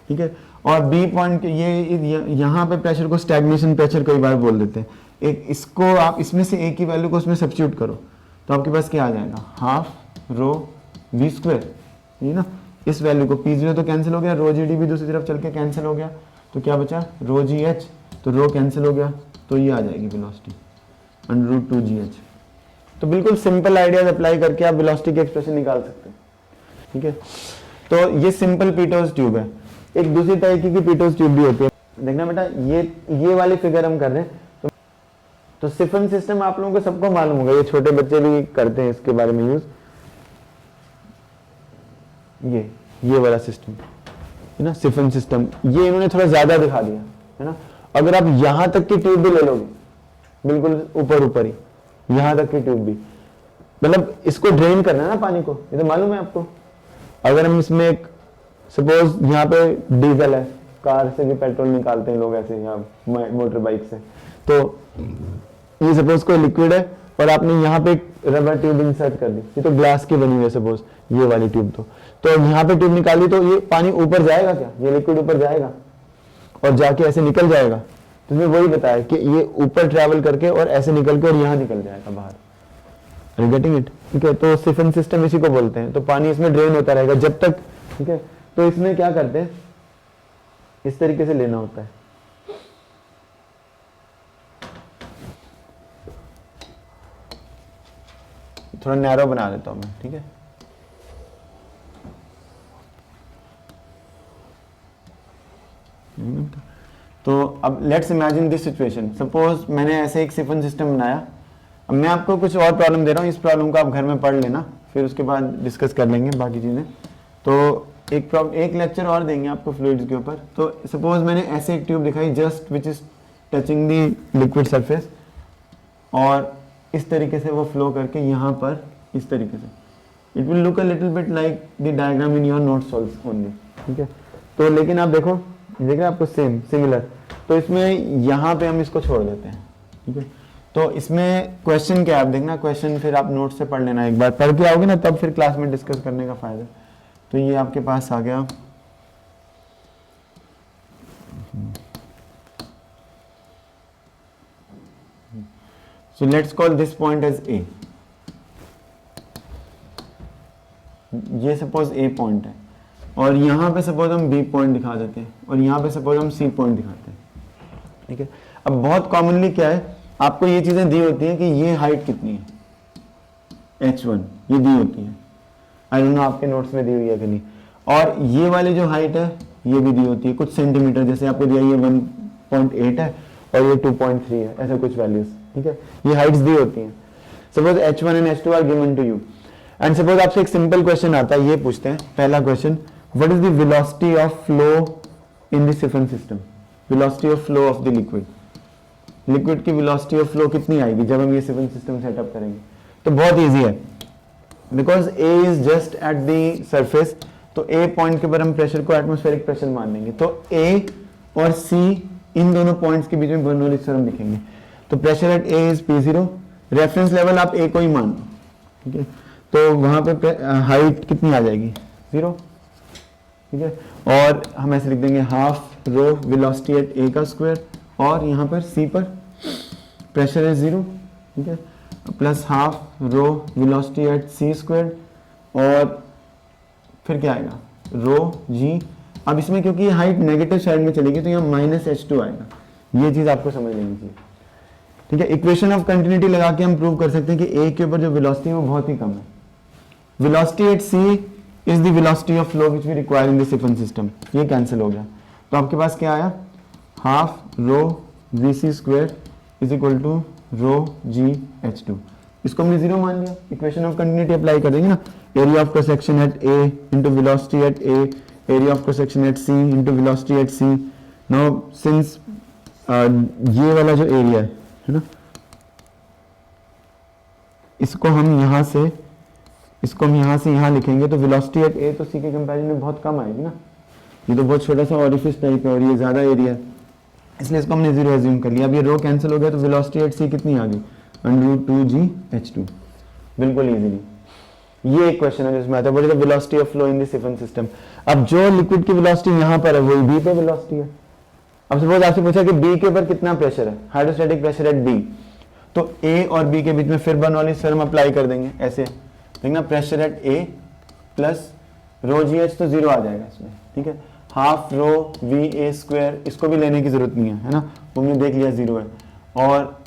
ठीक है, और b पॉइंट ये यहाँ पे प्रेशर को स्टैग्नेशन प्रेशर कई बार बोल देते हैं। एक इसको आप इसमें से a की वैल्यू को उसमें सब्स्टिट्यूट करो तो आपके पास क्या आ जाएगा, हाफ रो v स्क्वायर, ये ना। इस वैल्यू को p0 तो कैंसिल हो गया, रो जी डी भी दूसरी तरफ चल के कैंसिल हो गया, तो क्या बचा, रो जी एच, तो रो कैंसिल हो गया, तो ये आ जाएगी वेलोसिटी √2gh। तो बिल्कुल सिंपल आइडियाज अप्लाई करके आप वेलोसिटी की एक्सप्रेशन निकाल सकते हैं, ठीक है। तो ये सिंपल पीटोस ट्यूब है। एक दूसरी तरीके की पीटोस ट्यूब भी होती है, देखना बेटा, ये वाली फिगर हम कर रहे हैं। तो सिफन सिस्टम आप लोगों को सबको मालूम होगा, ये छोटे बच्चे भी करते हैं इसके बारे में यूज। ये वाला सिस्टम है ना, सिफन सिस्टम, ये इन्होंने थोड़ा ज्यादा दिखा दिया है ना। अगर आप यहां तक की ट्यूब भी ले लोगे, बिल्कुल ऊपर ही यहां तक की ट्यूब भी, मतलब इसको ड्रेन करना है ना पानी को, ये तो मालूम है आपको। अगर हम इसमें एक सपोज यहाँ पे डीजल है, कार से भी पेट्रोल निकालते हैं लोग ऐसे, या मोटर बाइक से, तो ये सपोज कोई लिक्विड है और आपने यहाँ पे एक रबर ट्यूब इंसर्ट कर दी, ये तो ग्लास की बनी हुई है सपोज ये वाली ट्यूब, तो यहाँ पे ट्यूब निकाली तो ये पानी ऊपर जाएगा क्या, ये लिक्विड ऊपर जाएगा और जाके ऐसे निकल जाएगा। तो इसमें वही बताया कि ये ऊपर ट्रैवल करके और ऐसे निकल के और यहाँ निकल जाएगा बाहर, आर यू गेटिंग इट, ठीक है। तो सिफन सिस्टम इसी को बोलते हैं। तो पानी इसमें ड्रेन होता रहेगा जब तक, ठीक है। तो इसमें क्या करते हैं, इस तरीके से लेना होता है, थोड़ा नैरो बना देता हूं मैं, ठीक है। तो अब let's imagine this situation, suppose मैंने ऐसे एक सिफन सिस्टम बनाया। अब मैं आपको कुछ और प्रॉब्लम दे रहा हूँ, इस प्रॉब्लम को आप घर में पढ़ लेना, फिर उसके बाद डिस्कस कर लेंगे बाकी चीज़ें। तो एक लेक्चर और देंगे आपको फ्लूइड्स के ऊपर। तो सपोज मैंने ऐसे एक ट्यूब दिखाई just which is touching the liquid surface, और इस तरीके से वो फ्लो करके यहाँ पर इस तरीके से, it will look a little bit like the diagram in your notes only, ठीक है। तो लेकिन आप देखो, देख रहे हैं आपको सेम सिमिलर, तो इसमें यहाँ पे हम इसको छोड़ देते हैं, ठीक है। तो इसमें क्वेश्चन क्या है आप देखना, क्वेश्चन फिर आप नोट से पढ़ लेना, एक बार पढ़ के आओगे ना तब फिर क्लास में डिस्कस करने का फायदा। तो ये आपके पास आ गया, so let's call this point as A। ये सपोज A पॉइंट है, और यहाँ पे सपोज हम B पॉइंट दिखा देते हैं, और यहाँ पे सपोज हम C पॉइंट दिखाते हैं, ठीक है। अब बहुत कॉमनली क्या है, आपको ये चीजें दी होती है कि ये हाइट कितनी है, H1 ये दी होती है, आई डोंट नो आपके नोट्स में दी हुई है कि नहीं, और ये वाली जो हाइट है ये भी दी होती है कुछ सेंटीमीटर, जैसे आपको दिया ये 1.8 है और ये 2.3 है, ऐसा कुछ वैल्यूज, ठीक है। ये हाइट्स दी होती हैं। Suppose H1 and H2 are given to you, and suppose आपसे एक सिंपल क्वेश्चन आता है, ये पूछते हैं पहला question, what is the velocity of flow in the siphon system, velocity of flow of the liquid की वेलोसिटी ऑफ फ्लो कितनी आएगी जब हम ये सिफन सिस्टम सेटअप करेंगे। तो बहुत ईजी है, because A is just at the surface, तो A पॉइंट के ऊपर हम प्रेशर को एटमॉस्फेरिक प्रेशर मान लेंगे, तो A और C इन दोनों पॉइंट्स के बीच में बर्नौलीज थ्योरम लिखेंगे। तो pressure at A is P0, reference level आप A को ही मान लो, ठीक है। तो वहां पे हाइट कितनी आ जाएगी, 0, ठीक है। और हम ऐसे लिख देंगे half rho velocity at A का स्क्वायर, और यहाँ पर C पर प्रेशर इज 0, ठीक है, plus half rho velocity at C square, और फिर क्या आएगा रो G। अब इसमें क्योंकि ये हाइट नेगेटिव साइड में चलेगी तो यहाँ -H2 आएगा, ये चीज आपको समझ लेनी चाहिए, ठीक है। इक्वेशन ऑफ कंटिन्यूटी लगा के हम प्रूव कर सकते हैं कि A के ऊपर जो वेलोसिटी है वो बहुत ही कम है। Velocity at C is the velocity of flow which we require in the siphon system, ये कैंसिल हो गया, तो आपके पास क्या आया, half rho VC square is equal to rho GH2, इसको हमने 0 मान लिया। इक्वेशन ऑफ कंटिन्यूटी अप्लाई कर देंगे ना, area of cross section at A into velocity at A, area of cross section at C into velocity at C। Now since ये वाला जो एरिया है ना, इसको हम यहाँ से यहाँ लिखेंगे, तो वेलोसिटी एट A तो C के कंपैरिजन में बहुत कम आएगी ना, ये तो बहुत छोटा सा ऑरिफिस टाइप है और ये ज्यादा एरिया है, इसलिए इसको हमने 0 एज्यूम कर लिया। अब ये रो कैंसिल हो गया, तो वेलोसिटी एट C कितनी आ गई, √2GH2, बिल्कुल इजीली। ये एक क्वेश्चन है जिसमें आता है what is the velocity of flow in the siphon system. अब जो लिक्विड की वेलोसिटी यहाँ पर है वही B पे वेलोसिटी है। अब सपोज आपसे पूछा कि B के ऊपर कितना प्रेशर है, हाइड्रोस्टैटिक प्रेशर एट B, तो A और B के बीच में फिर बर्नौलीज थ्योरम अप्लाई कर देंगे, ऐसे देखना, pressure at A plus row GH तो 0 आ जाएगा इसमें, ठीक है। हाफ रो VA स्क्वायर, इसको भी लेने की जरूरत नहीं है ना, वो हमने देख लिया 0 है। और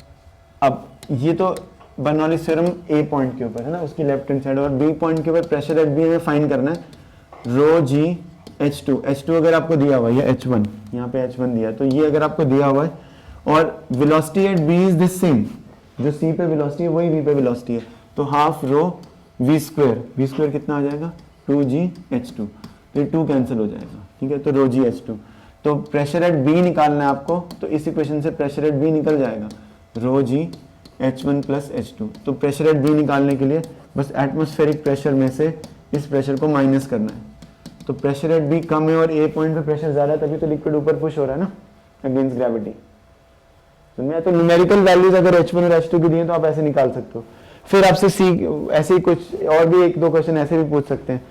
अब ये तो बर्नौलीज थ्योरम A पॉइंट के ऊपर है ना, उसकी लेफ्ट हैंड साइड, और B पॉइंट के ऊपर प्रेशर एट B हमें फाइंड करना है, रो GH2। H2 अगर आपको दिया हुआ है, H1 यहाँ पे H1 दिया, तो ये अगर आपको दिया हुआ है, और velocity at B is this same, जो C पे वेलोसिटी है वही B पे वेलोसिटी है, तो हाफ रो V स्क्वायर कितना आ जाएगा, 2GH2, तो ये 2 कैंसिल हो जाएगा, ठीक है, तो रो GH2। तो प्रेशर एट B निकालना है आपको, तो इस इक्वेशन से प्रेशर एट B निकल जाएगा, रो GH1 प्लस H2। तो प्रेशर एट B निकालने के लिए बस एटमॉस्फेरिक प्रेशर में से इस प्रेशर को माइनस करना है, तो प्रेशर एट B कम है और A पॉइंट पे प्रेशर ज्यादा है, तभी तो लिक्विड ऊपर पुश हो रहा है ना अगेंस्ट ग्रेविटी। तो न्यूमेरिकल वैल्यूज अगर H1 और H2 की दिए तो आप ऐसे निकाल सकते हो। फिर आपसे C ऐसे ही कुछ और भी 1-2 क्वेश्चन ऐसे भी पूछ सकते हैं